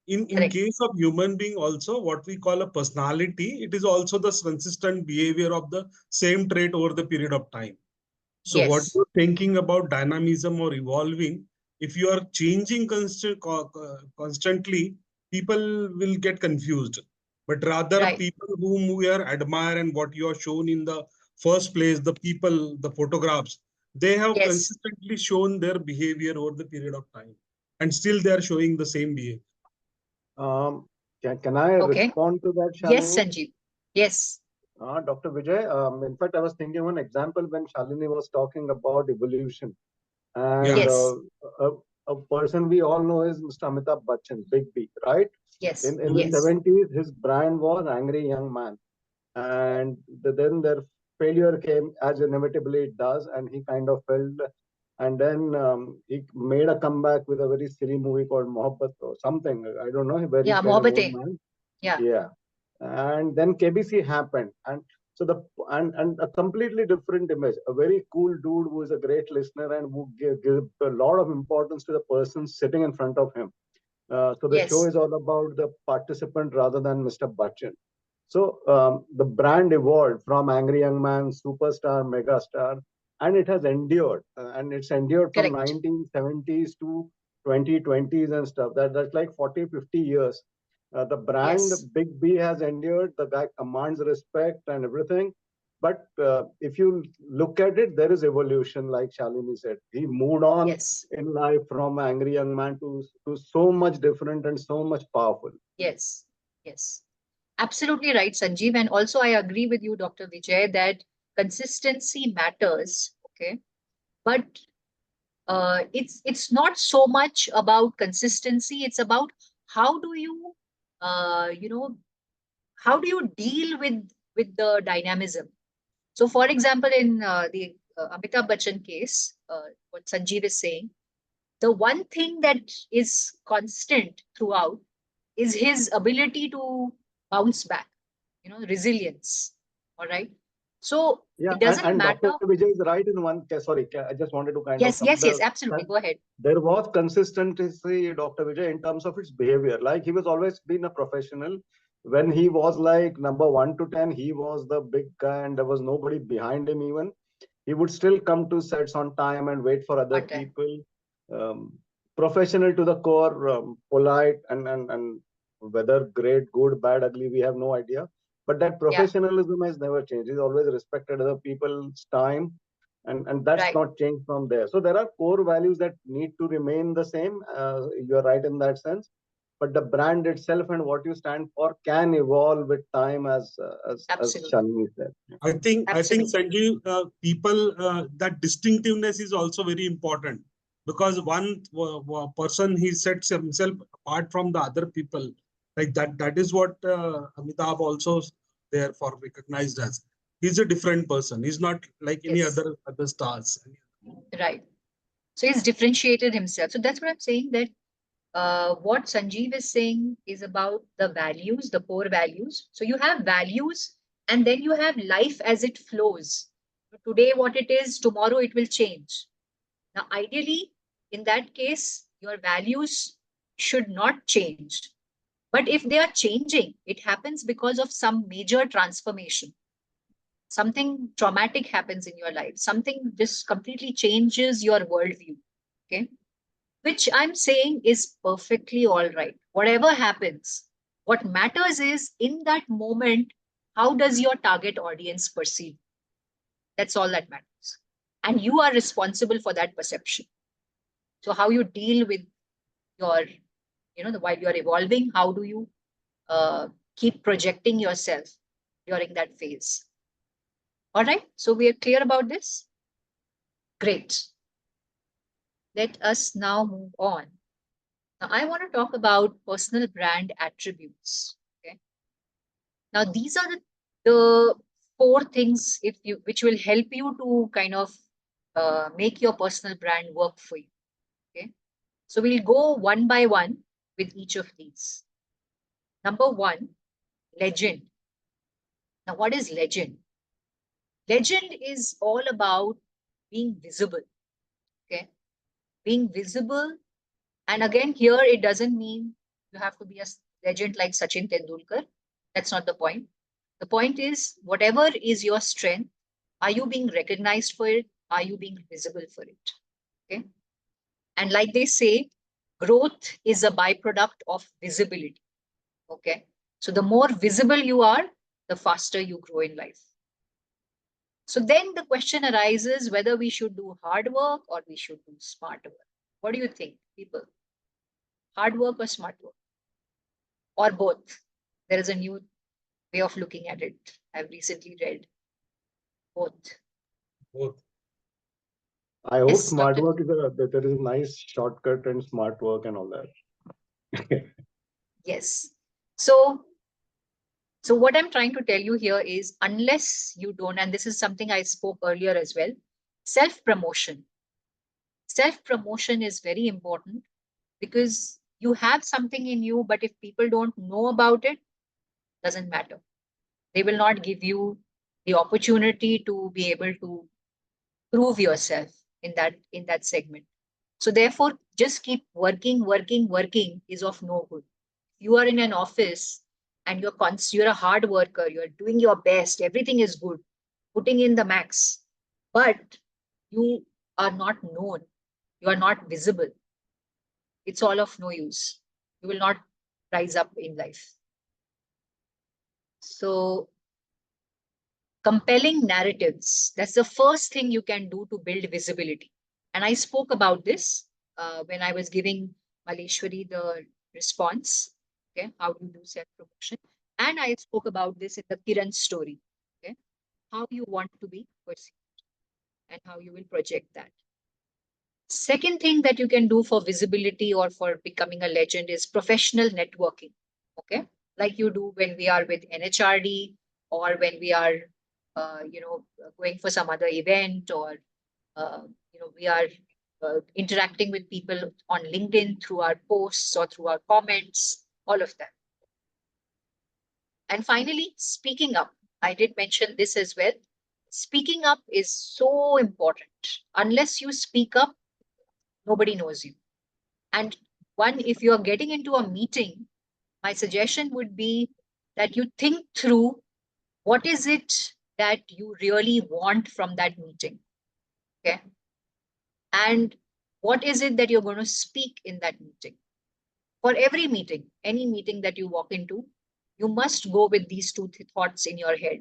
Speaker 14: In case of human being also, what we call a personality, it is also the consistent behavior of the same trait over the period of time. So what
Speaker 1: Yes.
Speaker 14: you're thinking about dynamism or evolving, if you are changing constantly, people will get confused. But rather, people whom we are admire and what you are shown in the first place, the people, the photographs, they have consistently shown their behavior over the period of time, and still they are showing the same behavior.
Speaker 5: Can I respond to that, Shalini?
Speaker 1: Yes, Sanjeev. Yes.
Speaker 5: Dr. Vijay, in fact, I was thinking one example when Shalini was talking about evolution. And a person we all know is Mr. Amitabh Bachchan, Big B, right?
Speaker 1: Yes.
Speaker 5: In the 70s, his brand was Angry Young Man. And then their failure came, as inevitably it does, and he kind of failed. And then he made a comeback with a very silly movie called Mohabbat or something. I don't know. Very kind of old man. Yeah. And then KBC happened. And so and a completely different image. A very cool dude who is a great listener and who give a lot of importance to the person sitting in front of him. So the show is all about the participant rather than Mr. Bachchan. So the brand evolved from Angry Young Man, Superstar, Megastar, and it has endured. And it's endured from 1970s to 2020s and stuff. That's like 40, 50 years. The brand
Speaker 1: Yes.
Speaker 5: Big B has endured. The guy commands respect and everything. But if you look at it, there is evolution, like Shalini said. He moved on
Speaker 1: Yes.
Speaker 5: in life from angry young man to so much different and so much powerful.
Speaker 1: Yes. Yes. Absolutely right, Sanjeev. And also, I agree with you, Dr. Vijay, that consistency matters. Okay. But it's not so much about consistency. It's about how do you, you know, how do you deal with the dynamism. So, for example, in the Amitabh Bachchan case, what Sanjeev is saying, the one thing that is constant throughout is his ability to bounce back, resilience. All right. So
Speaker 5: Yeah,
Speaker 1: it doesn't
Speaker 5: and Dr.
Speaker 1: matter.
Speaker 5: Vijay is right in one case. Sorry, I just wanted to kind of
Speaker 1: Yes, yes, yes, absolutely. Go ahead.
Speaker 5: there was consistency, Dr. Vijay, in terms of its behavior. Like he was always been a professional. When he was like number 1 to 10, he was the big guy, and there was nobody behind him even. He would still come to sets on time and wait for other people. Professional to the core, polite, and whether great, good, bad, ugly, we have no idea. But that professionalism has never changed. He's always respected other people's time, and that's not changed from there. So there are core values that need to remain the same. You're right in that sense. But the brand itself and what you stand for can evolve with time, as Shalini said.
Speaker 14: I think Sanjeev, people that distinctiveness is also very important, because one person, he sets himself apart from the other people. Like that is what Amitabh also therefore recognized as. He's a different person. He's not like any other stars.
Speaker 1: Right. So he's differentiated himself. So that's what I'm saying, that what Sanjeev is saying is about the values, the core values. So you have values, and then you have life as it flows. Today, what it is, tomorrow it will change. Now, ideally, in that case, your values should not change. But if they are changing, it happens because of some major transformation. Something traumatic happens in your life. Something just completely changes your worldview. Okay. Which I'm saying is perfectly all right. Whatever happens, what matters is in that moment, how does your target audience perceive? That's all that matters. And you are responsible for that perception. So how you deal with your, while you're evolving, how do you keep projecting yourself during that phase? All right. So we are clear about this? Great. Let us now move on. Now, I want to talk about personal brand attributes. Okay. Now, these are the 4 things which will help you to kind of make your personal brand work for you. Okay. So we'll go one by one with each of these. Number 1, legend. Now, what is legend? Legend is all about being visible. Okay. Being visible. And again, here it doesn't mean you have to be a legend like Sachin Tendulkar. That's not the point. The point is, whatever is your strength, are you being recognized for it? Are you being visible for it? Okay. And like they say, growth is a byproduct of visibility. Okay. So the more visible you are, the faster you grow in life. So then the question arises whether we should do hard work or we should do smart work. What do you think, people? Hard work or smart work? Or both? There is a new way of looking at it. I've recently read both.
Speaker 14: Both.
Speaker 5: I hope smart work is there is a nice shortcut and smart work and all that.
Speaker 1: Yes. So what I'm trying to tell you here is, unless you don't, and this is something I spoke earlier as well, self-promotion. Self-promotion is very important, because you have something in you, but if people don't know about it, doesn't matter. They will not give you the opportunity to be able to prove yourself in that segment. So therefore, just keep working is of no good. You are in an office and you're a hard worker, you're doing your best, everything is good, putting in the max, but you are not known, you are not visible. It's all of no use. You will not rise up in life. So compelling narratives, that's the first thing you can do to build visibility. And I spoke about this when I was giving Maleshwari the response. Okay, how do you do self-promotion? And I spoke about this in the Kiran story. Okay, how you want to be perceived and how you will project that. Second thing that you can do for visibility or for becoming a legend is professional networking. Okay, like you do when we are with NHRD or when we are, going for some other event, or we are interacting with people on LinkedIn through our posts or through our comments, all of that. And finally, speaking up. I did mention this as well. Speaking up is so important. Unless you speak up, nobody knows you. And if you're getting into a meeting, my suggestion would be that you think through what is it that you really want from that meeting. Okay. And what is it that you're going to speak in that meeting? For every meeting, any meeting that you walk into, you must go with these two thoughts in your head.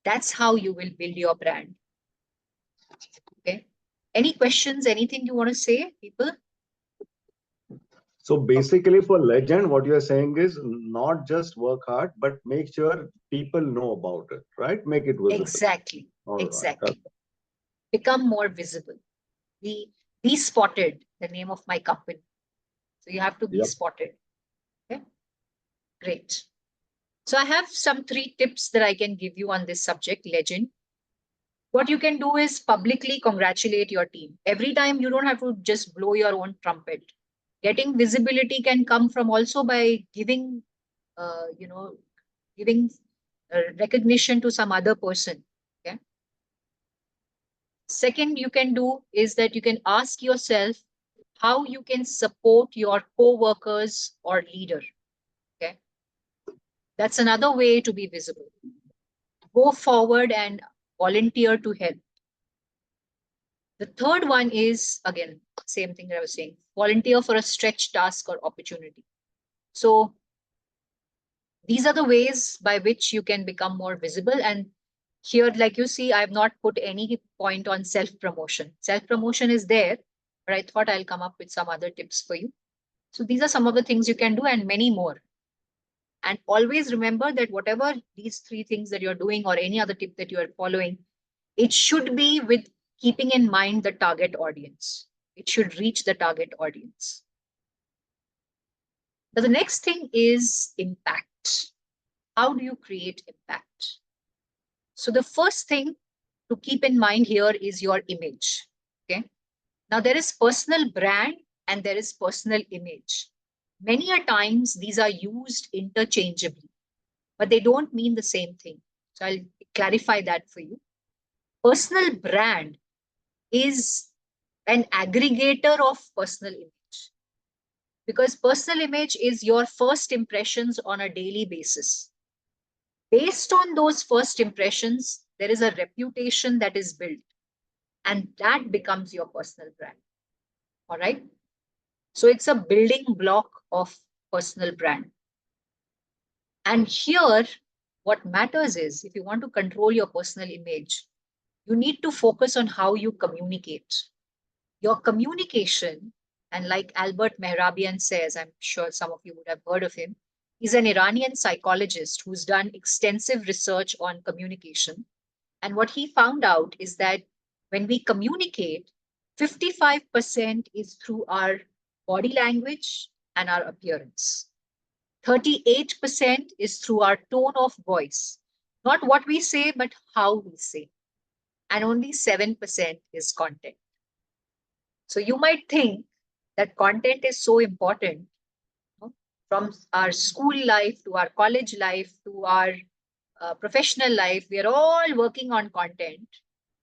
Speaker 1: That's how you will build your brand. Okay. Any questions, anything you want to say, people?
Speaker 5: So basically for legend, what you're saying is not just work hard, but make sure people know about it, right? Make it visible.
Speaker 1: Exactly.
Speaker 5: All
Speaker 1: exactly.
Speaker 5: Right.
Speaker 1: Become more visible. Be spotted, the name of my company. So you have to be spotted. Okay. Great. So I have some 3 tips that I can give you on this subject, legend. What you can do is publicly congratulate your team. Every time, you don't have to just blow your own trumpet. Getting visibility can come from also by giving, recognition to some other person. Okay. Second, you can do is that you can ask yourself how you can support your co-workers or leader. Okay. That's another way to be visible. Go forward and volunteer to help. The third one is, again, same thing that I was saying, volunteer for a stretch task or opportunity. So these are the ways by which you can become more visible. And here, like you see, I have not put any point on self-promotion. Self-promotion is there, but I thought I'll come up with some other tips for you. So these are some of the things you can do, and many more. And always remember that whatever these 3 things that you're doing or any other tip that you are following, it should be with keeping in mind the target audience. It should reach the target audience. Now, the next thing is impact. How do you create impact? So the first thing to keep in mind here is your image. Okay. Now there is personal brand and there is personal image. Many a times these are used interchangeably, but they don't mean the same thing. So I'll clarify that for you. Personal brand is an aggregator of personal image, because personal image is your first impressions on a daily basis. Based on those first impressions, there is a reputation that is built, and that becomes your personal brand. All right. So it's a building block of personal brand. And here, what matters is, if you want to control your personal image, you need to focus on how you communicate. Your communication, and like Albert Mehrabian says, I'm sure some of you would have heard of him, he's an Iranian psychologist who's done extensive research on communication. And what he found out is that when we communicate, 55% is through our body language and our appearance. 38% is through our tone of voice, not what we say, but how we say. And only 7% is content. So you might think that content is so important, from our school life to our college life to our professional life. We are all working on content,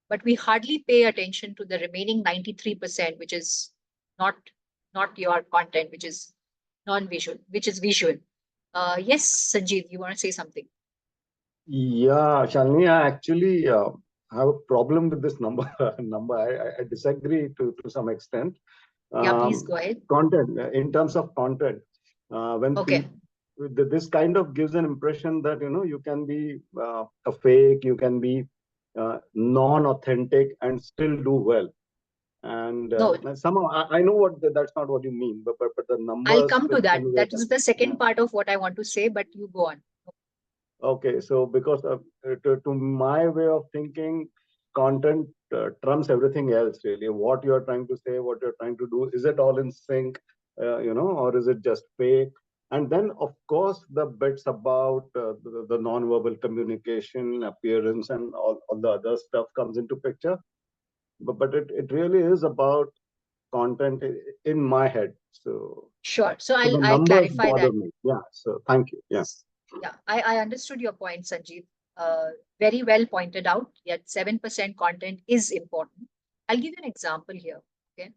Speaker 1: but we hardly pay attention to the remaining 93%, which is not your content, which is non-visual, which is visual. Yes, Sanjeev, you want to say something?
Speaker 5: Yeah, Shalini, I actually have a problem with this number. I disagree to some extent.
Speaker 1: Yeah, please go ahead.
Speaker 5: Content, in terms of content, when
Speaker 1: Okay.
Speaker 5: this kind of gives an impression that, you know, you can be a fake, you can be non-authentic and still do well. And
Speaker 1: No,
Speaker 5: somehow I know what that's not what you mean, but the numbers
Speaker 1: I'll come to that.
Speaker 5: convey
Speaker 1: That
Speaker 5: that.
Speaker 1: is the second part of what I want to say, but you go on.
Speaker 5: Okay, so because to my way of thinking, content trumps everything else really. What you're trying to say, what you're trying to do, is it all in sync, you know, or is it just fake? And then, of course, the bits about the non-verbal communication, appearance, and all the other stuff comes into picture. But it really is about content in my head. So
Speaker 1: Sure. So
Speaker 5: the
Speaker 1: I'll
Speaker 5: numbers
Speaker 1: clarify
Speaker 5: bother
Speaker 1: that.
Speaker 5: me. Yeah. So thank you. Yeah.
Speaker 1: Yeah, I understood your point, Sanjeev. Very well pointed out. Yet 7% content is important. I'll give you an example here. Okay.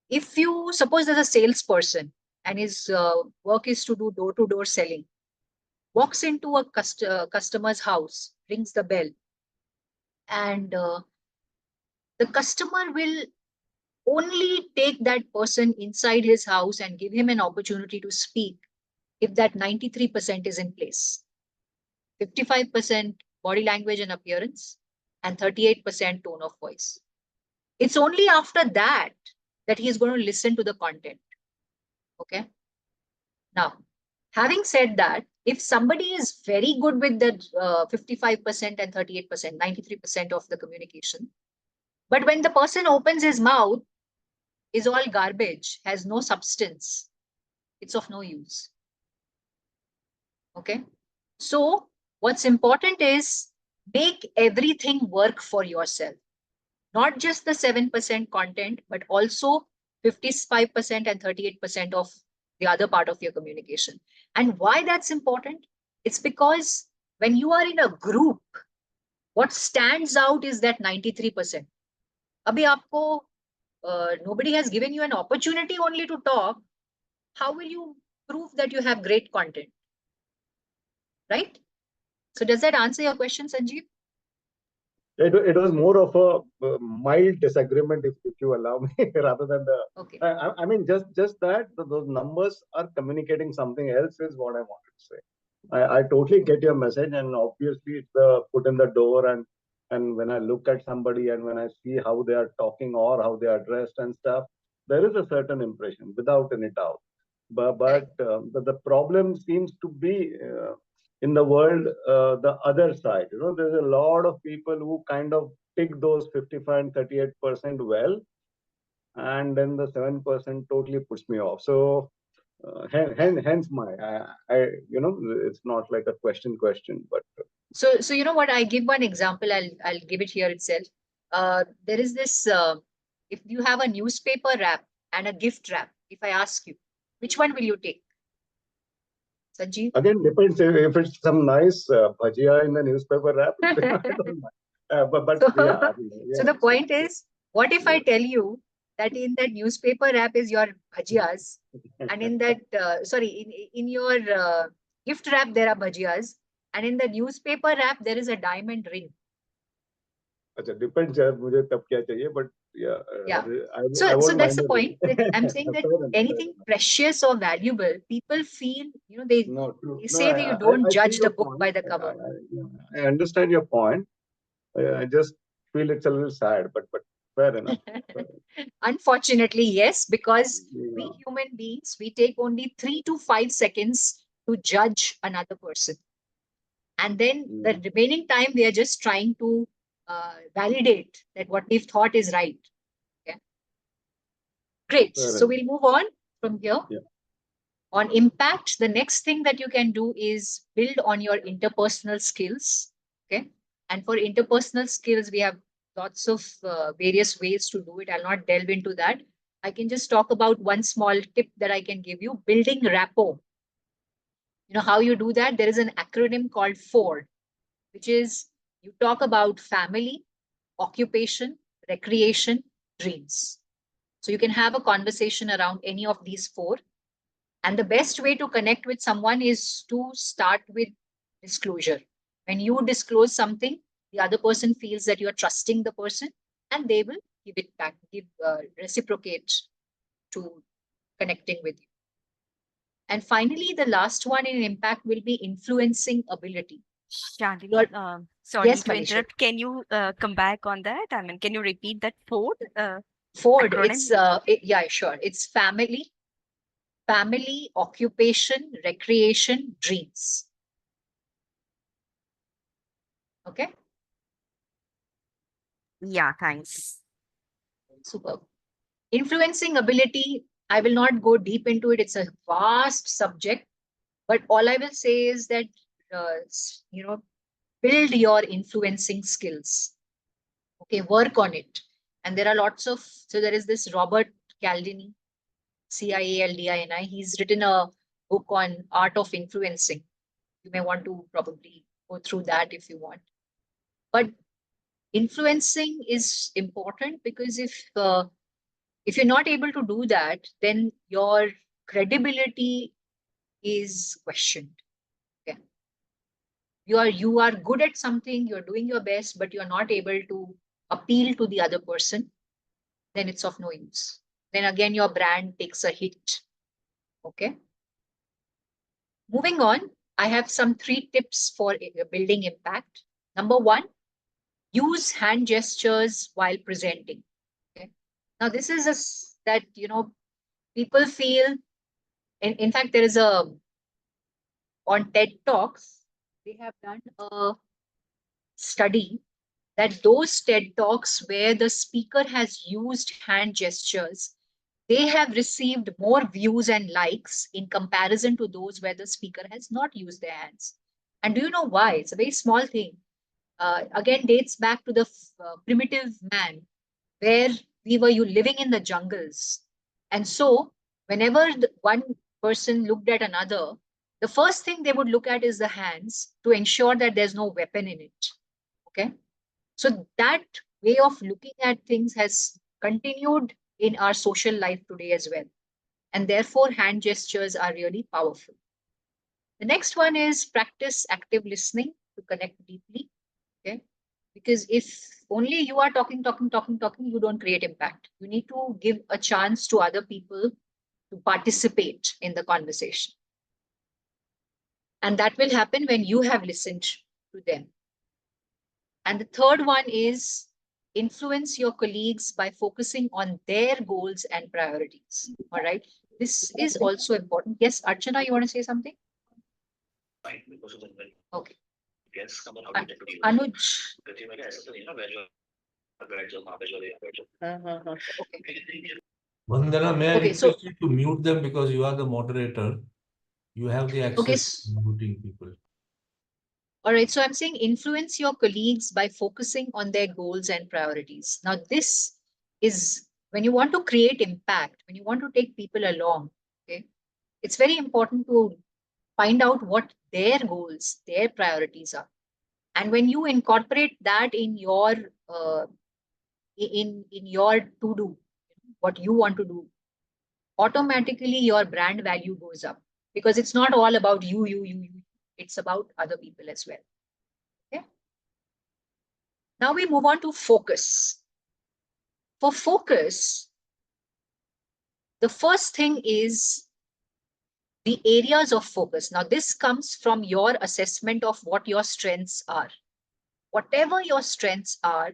Speaker 1: If you suppose there's a salesperson and his work is to do door-to-door selling, walks into a customer's house, rings the bell, and the customer will only take that person inside his house and give him an opportunity to speak if that 93% is in place. 55% body language and appearance, and 38% tone of voice. It's only after that that he's going to listen to the content. Okay. Now, having said that, if somebody is very good with the 55% and 38%, 93% of the communication, but when the person opens his mouth, is all garbage, has no substance, it's of no use. Okay. So what's important is make everything work for yourself. Not just the 7% content, but also 55% and 38% of the other part of your communication. And why that's important? It's because when you are in a group, what stands out is that 93%. Abhi aapko, nobody has given you an opportunity only to talk. How will you prove that you have great content? Right? So does that answer your question, Sanjeev?
Speaker 5: It was more of a mild disagreement, if you allow me, rather than the.
Speaker 1: Okay.
Speaker 5: I mean, just that those numbers are communicating something else is what I wanted to say. I totally get your message, and obviously it's the foot in the door, and when I look at somebody and when I see how they are talking or how they are dressed and stuff, there is a certain impression without any doubt. But the problem seems to be in the world the other side. You know, there's a lot of people who kind of tick those 55 and 38% well, and then the 7% totally puts me off. So hence my you know, it's not like a question, but
Speaker 1: so you know what, I give one example. I'll give it here itself. There is this if you have a newspaper wrap and a gift wrap, if I ask you, which one will you take, Sanjeev?
Speaker 5: again depends if it's some nice bhajia in the newspaper wrap. I don't mind. But
Speaker 1: So,
Speaker 5: yeah, I mean,
Speaker 1: so
Speaker 5: yeah.
Speaker 1: the point is, what if I tell you that in that newspaper wrap is your bhajiyas, and in that in your gift wrap there are bhajiyas, and in the newspaper wrap there is a diamond ring.
Speaker 5: अच्छा, depends यार मुझे तब क्या चाहिए, but yeah,
Speaker 1: Yeah.
Speaker 5: I
Speaker 1: So
Speaker 5: won't
Speaker 1: that's
Speaker 5: mind
Speaker 1: the
Speaker 5: a
Speaker 1: point.
Speaker 5: ring.
Speaker 1: That I'm saying that
Speaker 5: Fair enough, fair
Speaker 1: anything
Speaker 5: enough.
Speaker 1: precious or valuable, people feel, you know,
Speaker 5: No, true.
Speaker 1: they
Speaker 5: No,
Speaker 1: say that you don't
Speaker 5: I see
Speaker 1: judge the
Speaker 5: your
Speaker 1: book
Speaker 5: point.
Speaker 1: by the cover.
Speaker 5: I understand your point. I just feel it's a little sad, but fair enough.
Speaker 1: Unfortunately, yes, because we
Speaker 5: Yeah.
Speaker 1: human beings, we take only 3 to 5 seconds to judge another person. And then the remaining time, we are just trying to validate that what we've thought is right. Okay. Great.
Speaker 5: Fair
Speaker 1: So
Speaker 5: enough.
Speaker 1: we'll move on from here.
Speaker 5: Yeah.
Speaker 1: On impact, the next thing that you can do is build on your interpersonal skills. Okay. And for interpersonal skills, we have lots of various ways to do it. I'll not delve into that. I can just talk about one small tip that I can give you: building rapport. You know how you do that? There is an acronym called FORD, which is you talk about family, occupation, recreation, dreams. So you can have a conversation around any of these four. And the best way to connect with someone is to start with disclosure. When you disclose something, the other person feels that you're trusting the person, and they will give it back, reciprocate to connecting with you. And finally, the last one in impact will be influencing ability.
Speaker 7: Shalini, sorry
Speaker 1: Yes,
Speaker 7: to
Speaker 1: Manisha.
Speaker 7: interrupt. Can you come back on that? I mean, can you repeat that Ford
Speaker 1: Ford,
Speaker 7: acronym?
Speaker 1: yeah, sure. It's family, occupation, recreation, dreams. Okay.
Speaker 7: Yeah, thanks.
Speaker 1: Superb. Influencing ability, I will not go deep into it. It's a vast subject, but all I will say is that, build your influencing skills. Okay, work on it. And there are lots of, so there is this Robert Cialdini, Cialdini. He's written a book on art of influencing. You may want to probably go through that if you want. But influencing is important because if you're not able to do that, then your credibility is questioned. Okay. You are good at something, you're doing your best, but you're not able to appeal to the other person, then it's of no use. Then again, your brand takes a hit. Okay. Moving on, I have some 3 tips for building impact. Number 1, use hand gestures while presenting. Okay. Now, this is that, people feel, in fact, there is on TED Talks, they have done a study that those TED Talks where the speaker has used hand gestures, they have received more views and likes in comparison to those where the speaker has not used their hands. And do you know why? It's a very small thing. Again, dates back to the primitive man, where we were living in the jungles. And so whenever one person looked at another, the first thing they would look at is the hands to ensure that there's no weapon in it. Okay. So that way of looking at things has continued in our social life today as well. And therefore, hand gestures are really powerful. The next one is practice active listening to connect deeply. Okay. Because if only you are talking, you don't create impact. You need to give a chance to other people to participate in the conversation. And that will happen when you have listened to them. And the third one is influence your colleagues by focusing on their goals and priorities. All right. This is also important. Yes, Archana, you want to say something? Okay. Anuj.
Speaker 13: Vandana, may I
Speaker 1: Okay, so
Speaker 13: request you to mute them because you are the moderator. You have the access to muting people.
Speaker 1: All right, so I'm saying influence your colleagues by focusing on their goals and priorities. Now, this is when you want to create impact, when you want to take people along, okay, it's very important to find out what their goals, their priorities are. And when you incorporate that in your to-do, what you want to do, automatically your brand value goes up because it's not all about you. It's about other people as well. Okay. Now we move on to focus. For focus, the first thing is the areas of focus. Now, this comes from your assessment of what your strengths are. Whatever your strengths are,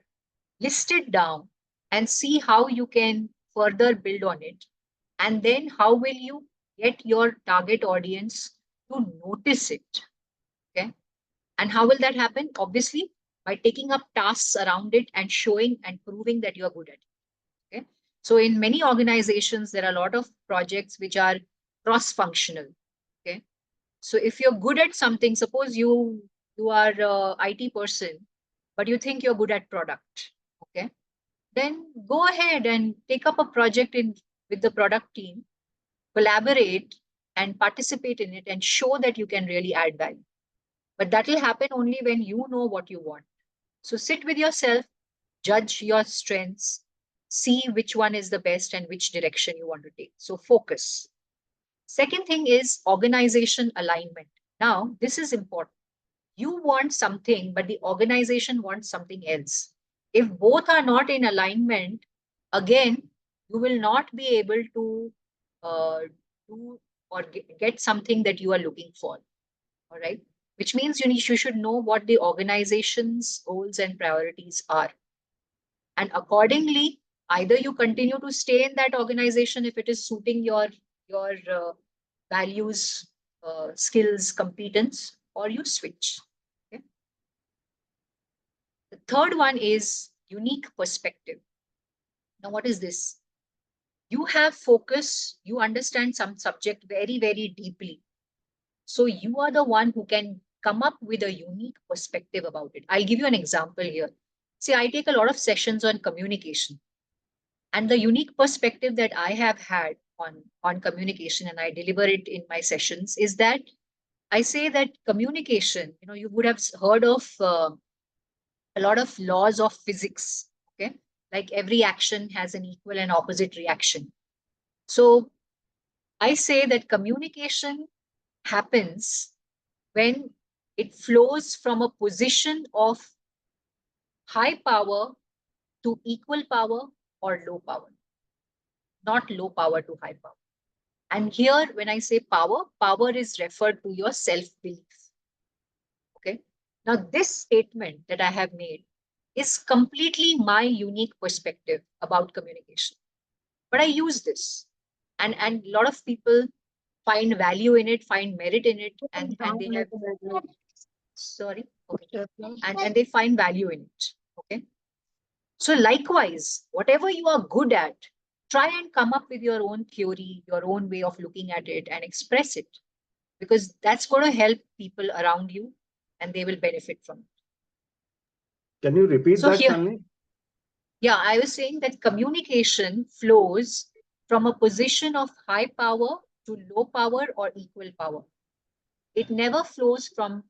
Speaker 1: list it down and see how you can further build on it. And then how will you get your target audience to notice it? Okay. And how will that happen? Obviously, by taking up tasks around it and showing and proving that you're good at it. Okay. So in many organizations, there are a lot of projects which are cross-functional. Okay. So if you're good at something, suppose you are a IT person, but you think you're good at product. Okay. Then go ahead and take up a project with the product team, collaborate and participate in it and show that you can really add value. But that will happen only when you know what you want. So sit with yourself, judge your strengths, see which one is the best and which direction you want to take. So focus. Second thing is organization alignment. Now, this is important. You want something, but the organization wants something else. If both are not in alignment, again, you will not be able to do or get something that you are looking for. All right. Which means you should know what the organization's goals and priorities are. And accordingly, either you continue to stay in that organization if it is suiting your values, skills, competence, or you switch. Okay? The third one is unique perspective. Now, what is this? You have focus, you understand some subject very, very deeply. So you are the one who can come up with a unique perspective about it. I'll give you an example here. See, I take a lot of sessions on communication. And the unique perspective that I have had on communication, and I deliver it in my sessions, is that I say that communication, you would have heard of a lot of laws of physics, okay? Like every action has an equal and opposite reaction. So I say that communication happens when it flows from a position of high power to equal power or low power, not low power to high power. And here, when I say power, power is referred to your self-belief. Okay. Now, this statement that I have made is completely my unique perspective about communication. But I use this, and a lot of people find value in it, find merit in it, and they have, sorry, okay, and they find value in it. Okay. So likewise, whatever you are good at, try and come up with your own theory, your own way of looking at it, and express it, because that's going to help people around you and they will benefit from it.
Speaker 5: Can you repeat
Speaker 1: So
Speaker 5: that,
Speaker 1: here,
Speaker 5: Shalini?
Speaker 1: Yeah, I was saying that communication flows from a position of high power to low power or equal power. It never flows from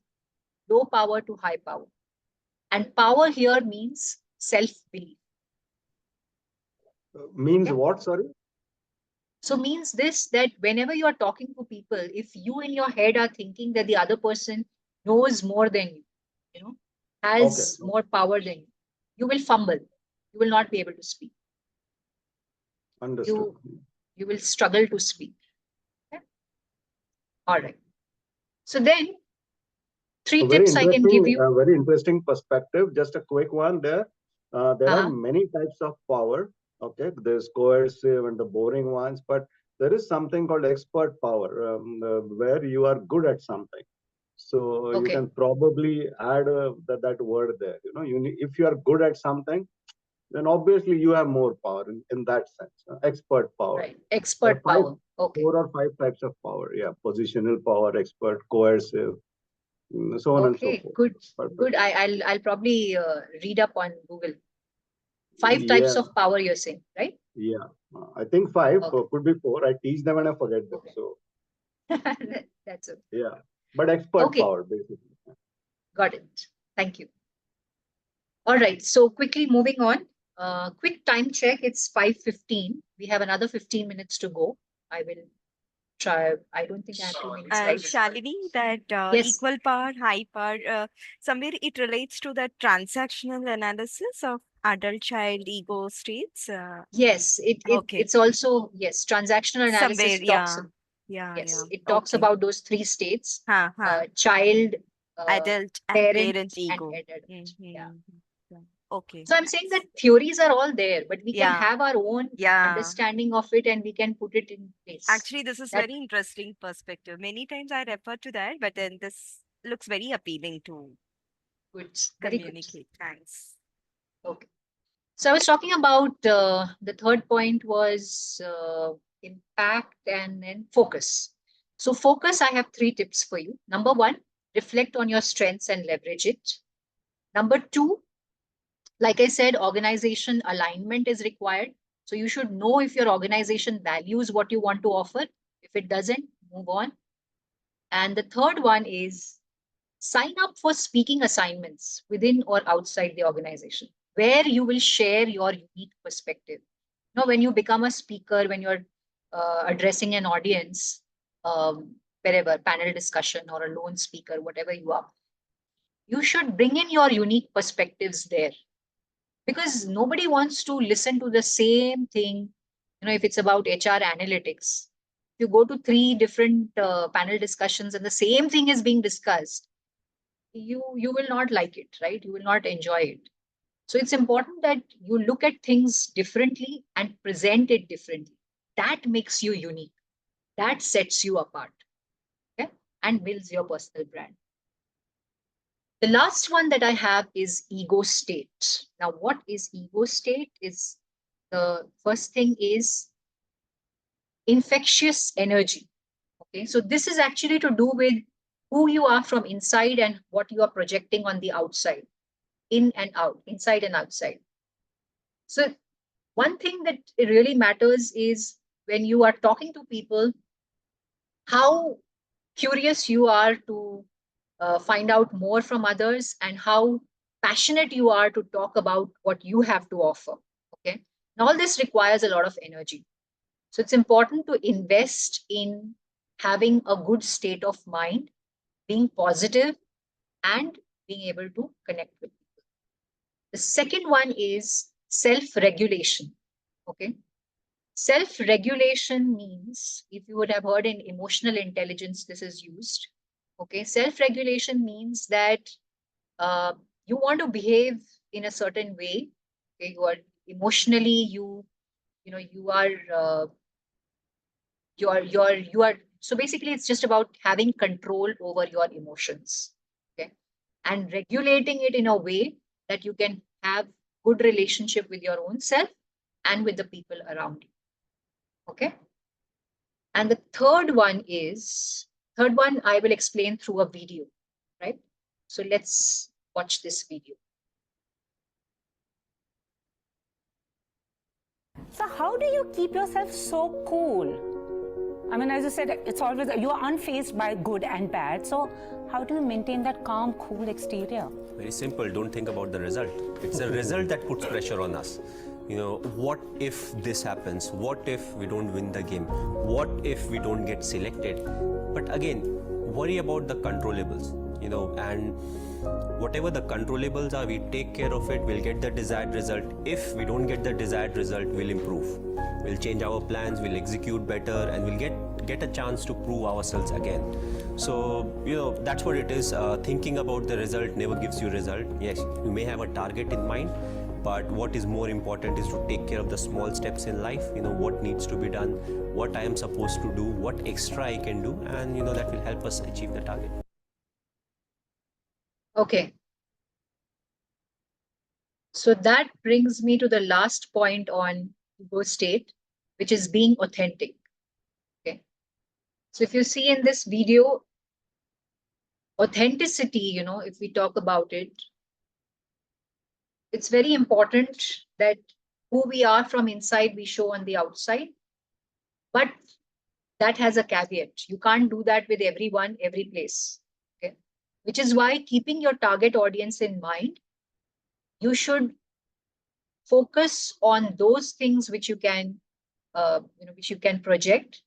Speaker 1: low power to high power. And power here means self-belief.
Speaker 5: Means what, sorry?
Speaker 1: So means this, that whenever you are talking to people, if you in your head are thinking that the other person knows more than you, has more power than you will fumble. You will not be able to speak.
Speaker 5: Understood.
Speaker 1: You will struggle to speak. Okay? All right. So then, three tips I can give you.
Speaker 5: Very interesting perspective. Just a quick one there. There are many types of power. Okay, there's coercive and the boring ones, but there is something called expert power, where you are good at something. So you can probably add that word there. If you are good at something, then obviously you have more power in that sense. Expert power.
Speaker 1: Right. Expert power. Okay.
Speaker 5: 4 or 5 types of power. Yeah, positional power, expert, coercive, so on and so forth.
Speaker 1: Good. Perfect. Good. I'll probably read up on Google. 5 types of power, you're saying, right?
Speaker 5: Yeah, I think 5, could be 4. I teach them and I forget them. So
Speaker 1: that's it.
Speaker 5: Yeah, but expert power basically.
Speaker 1: Got it. Thank you. All right. So quickly moving on. Quick time check. It's 5:15. We have another 15 minutes to go. I will try. I don't think I have too many slides.
Speaker 7: Shalini, that equal power, high power, somewhere it relates to the transactional analysis of adult-child ego states.
Speaker 1: Yes, it's also, yes, transactional analysis
Speaker 7: somewhere,
Speaker 1: talks. It talks about those 3 states: child,
Speaker 7: adult, and parent ego.
Speaker 1: And adult. Yeah.
Speaker 7: Okay.
Speaker 1: So I'm saying that theories are all there, but we can have our own understanding of it and we can put it in place.
Speaker 7: Actually, this is very interesting perspective. Many times I refer to that, but then this looks very appealing to communicate. Thanks.
Speaker 1: Okay. So I was talking about the third point was impact and then focus. So focus, I have 3 tips for you. Number 1, reflect on your strengths and leverage it. Number 2, like I said, organization alignment is required. So you should know if your organization values what you want to offer. If it doesn't, move on. And the third one is sign up for speaking assignments within or outside the organization, where you will share your unique perspective. When you become a speaker, when you're addressing an audience, wherever, panel discussion or a lone speaker, whatever you are, you should bring in your unique perspectives there. Because nobody wants to listen to the same thing. If it's about HR analytics, you go to 3 different panel discussions and the same thing is being discussed, you will not like it, right? You will not enjoy it. So it's important that you look at things differently and present it differently. That makes you unique. That sets you apart, okay? And builds your personal brand. The last one that I have is ego state. Now, what is ego state? Is the first thing is infectious energy. Okay, so this is actually to do with who you are from inside and what you are projecting on the outside, in and out, inside and outside. So one thing that really matters is when you are talking to people, how curious you are to find out more from others and how passionate you are to talk about what you have to offer. Okay, and all this requires a lot of energy. So it's important to invest in having a good state of mind, being positive, and being able to connect with people. The second one is self-regulation. Okay. Self-regulation means, if you would have heard in emotional intelligence, this is used. Okay. Self-regulation means that you want to behave in a certain way. Okay. You are emotionally, you are so basically it's just about having control over your emotions, okay, and regulating it in a way that you can have good relationship with your own self and with the people around you, okay. And the third one I will explain through a video, right? So let's watch this video.
Speaker 15: So how do you keep yourself so cool? I mean, as I said, it's always, you are unfazed by good and bad. So how do you maintain that calm, cool exterior?
Speaker 16: Very simple. Don't think about the result. It's the result that puts pressure on us. You know, what if this happens? What if we don't win the game? What if we don't get selected? But again, worry about the controllables, you know, and whatever the controllables are, we take care of it, we'll get the desired result. If we don't get the desired result, we'll improve. We'll change our plans, we'll execute better, and we'll get a chance to prove ourselves again. So, you know, that's what it is. Thinking about the result never gives you result. Yes, you may have a target in mind, but what is more important is to take care of the small steps in life, you know, what needs to be done, what I am supposed to do, what extra I can do, and, you know, that will help us achieve the target.
Speaker 1: Okay. So that brings me to the last point on ego state, which is being authentic. Okay. So if you see in this video, authenticity, you know, if we talk about it, it's very important that who we are from inside, we show on the outside. But that has a caveat. You can't do that with everyone, every place. Okay. Which is why, keeping your target audience in mind, you should focus on those things which you can, which you can project,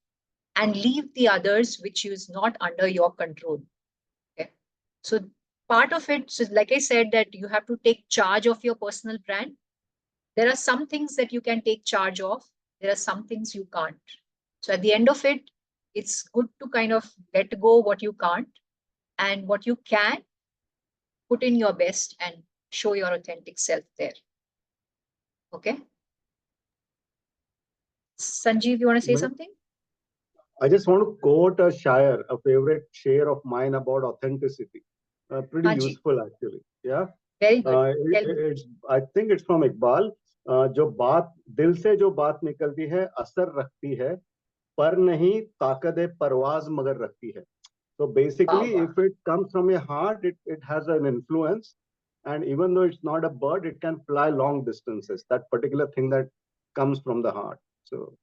Speaker 1: and leave the others which is not under your control. Okay. So part of it, so like I said, that you have to take charge of your personal brand. There are some things that you can take charge of. There are some things you can't. So at the end of it, it's good to kind of let go what you can't, and what you can, put in your best and show your authentic self there. Okay. Sanjeev, you want to say something?
Speaker 5: I just want to quote a favorite share of mine about authenticity. Pretty useful actually. Yeah.
Speaker 1: Very good.
Speaker 5: I think it's from Iqbal. जो बात दिल से जो बात निकलती है असर रखती है पर नहीं ताकत परवाज मगर रखती है. So basically, if it comes from your heart, it has an influence. And even though it's not a bird, it can fly long distances. That particular thing that comes from the heart. So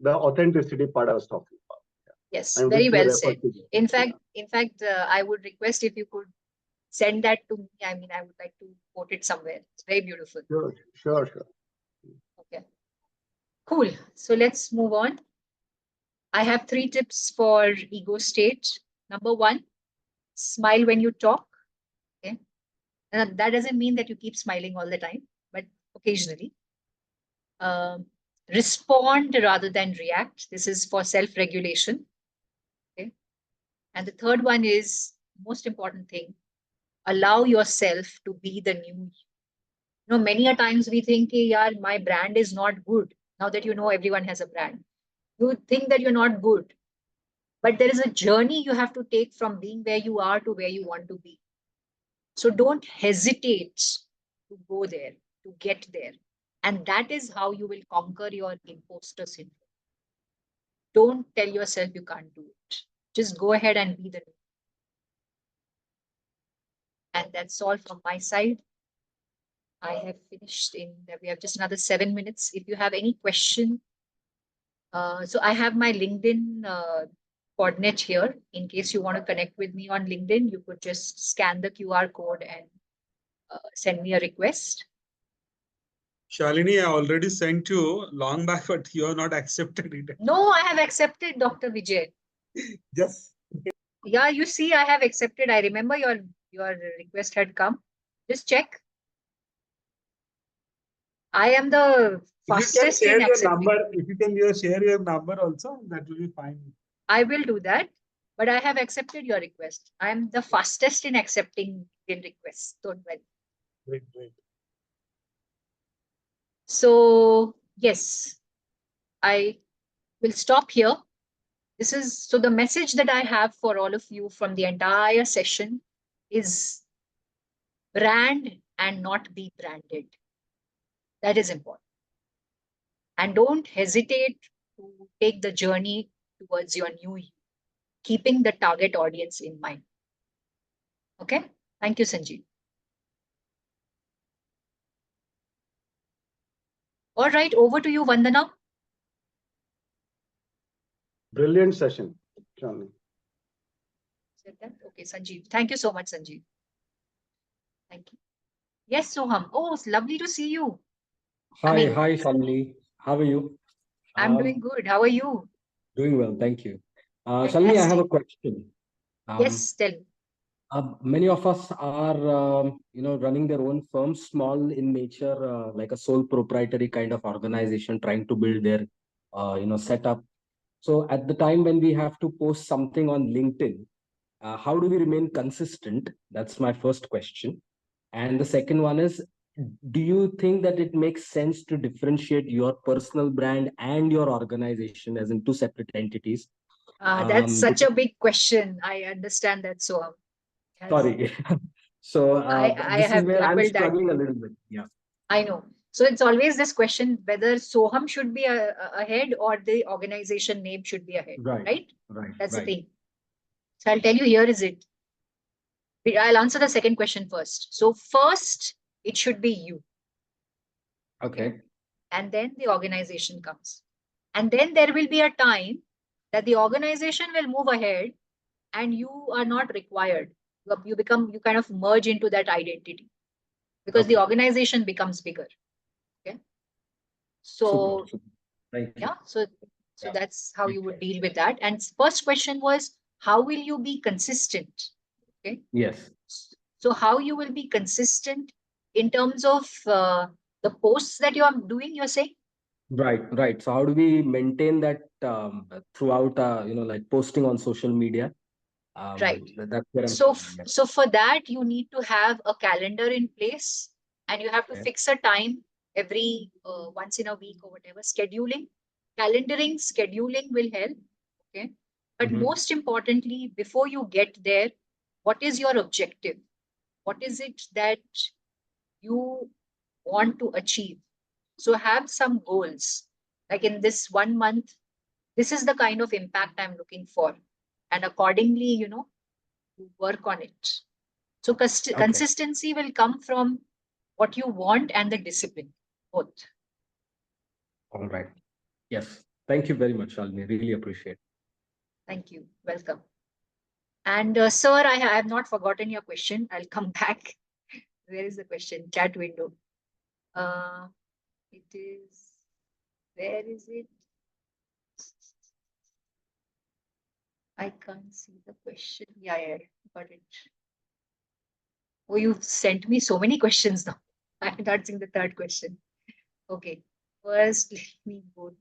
Speaker 5: the authenticity part I was talking about. Yeah.
Speaker 1: Yes, and very well said. In fact, I would request if you could send that to me. I mean, I would like to quote it somewhere. It's very beautiful.
Speaker 5: Sure.
Speaker 1: Okay. Cool. So let's move on. I have 3 tips for ego state. Number 1, smile when you talk. Okay. And that doesn't mean that you keep smiling all the time, but occasionally. Respond rather than react. This is for self-regulation. Okay. And the third one is most important thing. Allow yourself to be the new. Many a times we think, hey, yaar, my brand is not good. Now that you know everyone has a brand, you think that you're not good. But there is a journey you have to take from being where you are to where you want to be. So don't hesitate to go there, to get there. And that is how you will conquer your imposter syndrome. Don't tell yourself you can't do it. Just go ahead and be the new. And that's all from my side. I have finished we have just another 7 minutes. If you have any question, so I have my LinkedIn coordinate here. In case you want to connect with me on LinkedIn, you could just scan the QR code and send me a request.
Speaker 14: Shalini, I already sent you long back, but you have not accepted it.
Speaker 1: No, I have accepted, Dr. Vijay.
Speaker 14: Yes.
Speaker 1: Yeah, you see, I have accepted. I remember your request had come. Just check. I am the fastest in accepting.
Speaker 14: If you can share your number also, that will be fine.
Speaker 1: I will do that, but I have accepted your request. I am the fastest in accepting in requests. Don't worry.
Speaker 14: Great.
Speaker 1: So yes, I will stop here. So the message that I have for all of you from the entire session is brand and not be branded. That is important. And don't hesitate to take the journey towards your new you, keeping the target audience in mind. Okay. Thank you, Sanjeev. All right. Over to you, Vandana.
Speaker 5: Brilliant session, Shalini.
Speaker 1: Okay, Sanjeev. Thank you so much, Sanjeev. Thank you. Yes, Soham. Oh, it's lovely to see you.
Speaker 17: Hi, Shalini. How are you?
Speaker 1: I'm doing good. How are you?
Speaker 17: Doing well, thank you. Shalini, I have a question.
Speaker 1: Yes, tell me.
Speaker 17: Many of us are, running their own firms, small in nature, like a sole proprietary kind of organization, trying to build their, setup. So at the time when we have to post something on LinkedIn, how do we remain consistent? That's my first question. And the second one is, do you think that it makes sense to differentiate your personal brand and your organization as in two separate entities?
Speaker 1: That's such a big question. I understand that, Soham. Yes.
Speaker 17: Sorry. So
Speaker 1: I
Speaker 17: this is
Speaker 1: have
Speaker 17: where I'm
Speaker 1: grappled that.
Speaker 17: struggling a little bit. Yeah.
Speaker 1: I know. So it's always this question whether Soham should be ahead or the organization name should be ahead. Right? That's the thing. So I'll tell you, here is it. I'll answer the second question first. So first, it should be you.
Speaker 17: Okay.
Speaker 1: And then the organization comes. And then there will be a time that the organization will move ahead and you are not required. You kind of merge into that identity because the organization becomes bigger. Okay. So
Speaker 17: super. Thank you.
Speaker 1: yeah, so that's how you would deal with that. And first question was, how will you be consistent? Okay.
Speaker 17: Yes.
Speaker 1: So how you will be consistent in terms of the posts that you are doing, you're saying?
Speaker 17: Right. So how do we maintain that throughout, like posting on social media?
Speaker 1: Right.
Speaker 17: That's where I'm
Speaker 1: So for that, you need to have a calendar in place and you have to fix a time every once in a week or whatever. Scheduling will help. Okay. But most importantly, before you get there, what is your objective? What is it that you want to achieve? So have some goals. Like in this 1 month, this is the kind of impact I'm looking for. And accordingly, you work on it. So consistency will come from what you want and the discipline, both.
Speaker 17: All right. Yes. Thank you very much, Shalini. Really appreciate it.
Speaker 1: Thank you. Welcome. And sir, I have not forgotten your question. I'll come back. Where is the question? Chat window. It is, where is it? I can't see the question. Yeah, got it. Oh, you've sent me so many questions now. I'm not seeing the third question. Okay. First, let me go.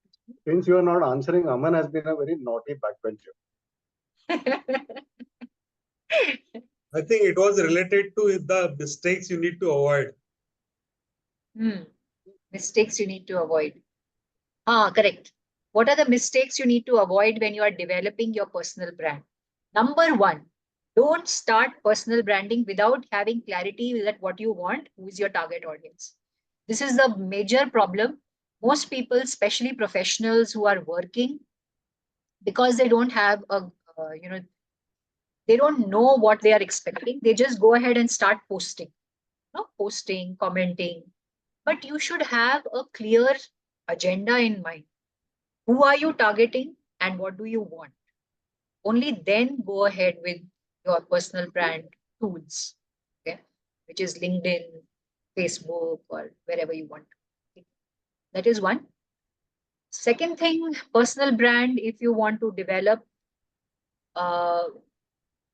Speaker 5: Since you are not answering, Aman has been a very naughty backbencher.
Speaker 14: I think it was related to the mistakes you need to avoid.
Speaker 1: Mistakes you need to avoid. Correct. What are the mistakes you need to avoid when you are developing your personal brand? Number one, don't start personal branding without having clarity that what you want, who is your target audience. This is the major problem. Most people, especially professionals who are working, because they don't have a, they don't know what they are expecting. They just go ahead and start posting, posting, commenting. But you should have a clear agenda in mind. Who are you targeting and what do you want? Only then go ahead with your personal brand tools, okay, which is LinkedIn, Facebook, or wherever you want. Okay. That is one. Second thing, personal brand, if you want to develop,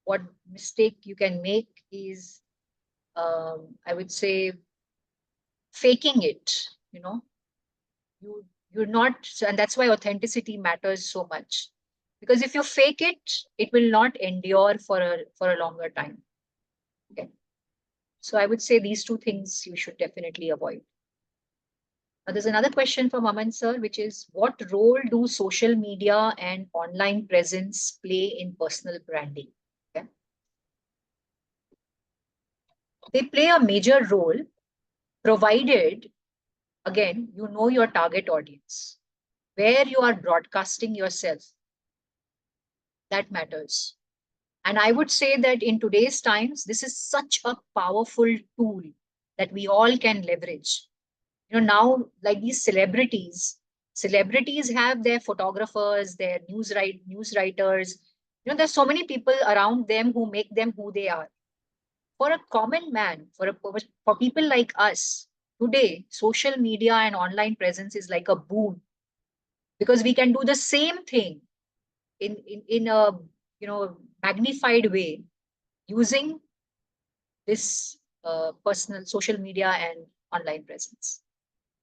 Speaker 1: what mistake you can make is, I would say, faking it. You're not, and that's why authenticity matters so much. Because if you fake it, it will not endure for a longer time. Okay. So I would say these two things you should definitely avoid. Now, there's another question from Aman sir, which is what role do social media and online presence play in personal branding? Okay. They play a major role, provided, again, you know your target audience, where you are broadcasting yourself. That matters. And I would say that in today's times, this is such a powerful tool that we all can leverage. Now, like these celebrities have their photographers, their news writers. There's so many people around them who make them who they are. For a common man, for people like us, today, social media and online presence is like a boon, because we can do the same thing in a magnified way using this personal social media and online presence.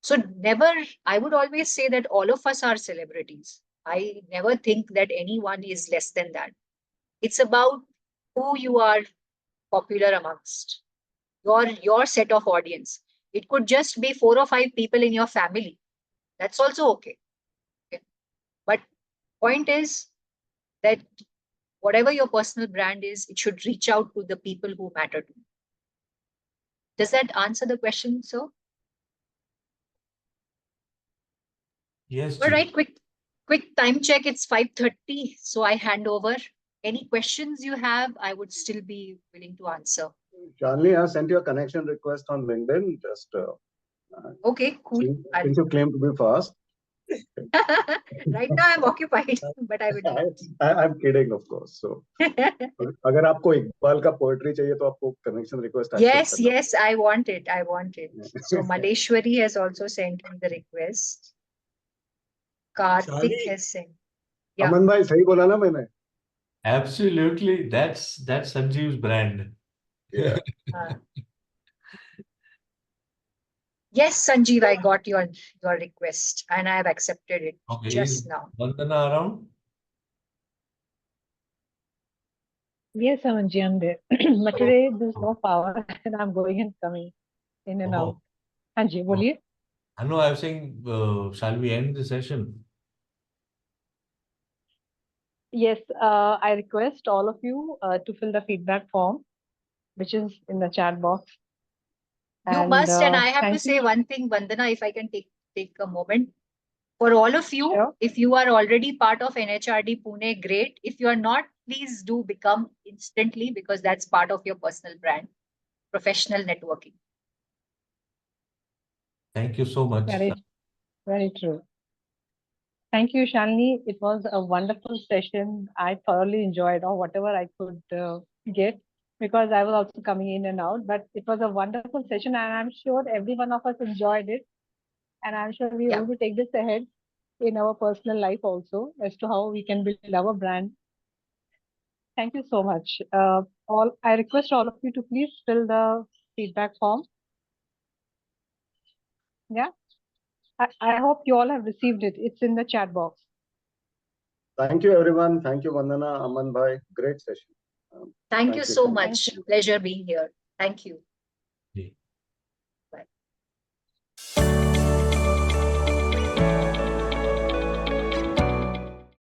Speaker 1: So never, I would always say that all of us are celebrities. I never think that anyone is less than that. It's about who you are popular amongst, your set of audience. It could just be 4 or 5 people in your family. That's also okay. But point is that whatever your personal brand is, it should reach out to the people who matter to you. Does that answer the question, sir?
Speaker 13: Yes,
Speaker 1: All
Speaker 13: Ji.
Speaker 1: right, quick time check. It's 5:30, so I hand over. Any questions you have, I would still be willing to answer.
Speaker 5: Shalini, I sent you a connection request on LinkedIn. Just
Speaker 1: okay, cool.
Speaker 5: Since you claim to be fast.
Speaker 1: Right now I'm occupied, but I will not.
Speaker 5: I'm kidding, of course. So, अगर आपको इकबाल का poetry चाहिए तो आपको connection request accept
Speaker 1: Yes, I want it. So Maleshwari has also sent me the request. Karthik has sent.
Speaker 5: Yeah. Aman bhai, सही बोला ना मैंने?
Speaker 13: Absolutely, that's Sanjeev's brand.
Speaker 5: Yeah.
Speaker 1: Yes, Sanjeev, I got your request and I have accepted it just now.
Speaker 13: Vandana around?
Speaker 18: Yes, Amanji, I'm there. But today there's no power and I'm going and coming in and out. Anji, boliye.
Speaker 13: I know, I was saying, shall we end the session?
Speaker 18: Yes, I request all of you to fill the feedback form, which is in the chat box.
Speaker 1: You must, and I have to say one thing, Vandana, if I can take a moment. For all of you, if you are already part of NHRD Pune, great. If you are not, please do become instantly, because that's part of your personal brand, professional networking.
Speaker 13: Thank you so much.
Speaker 18: Very true. Thank you, Shalini. It was a wonderful session. I thoroughly enjoyed, or whatever I could get, because I was also coming in and out. But it was a wonderful session, and I'm sure every one of us enjoyed it. And I'm sure we're going to take this ahead in our personal life also, as to how we can build our brand. Thank you so much. I request all of you to please fill the feedback form. Yeah. I hope you all have received it. It's in the chat box.
Speaker 5: Thank you, everyone. Thank you, Vandana, Aman Bhai. Great session.
Speaker 1: Thank you so
Speaker 5: Shalini.
Speaker 1: much. Pleasure being here. Thank you.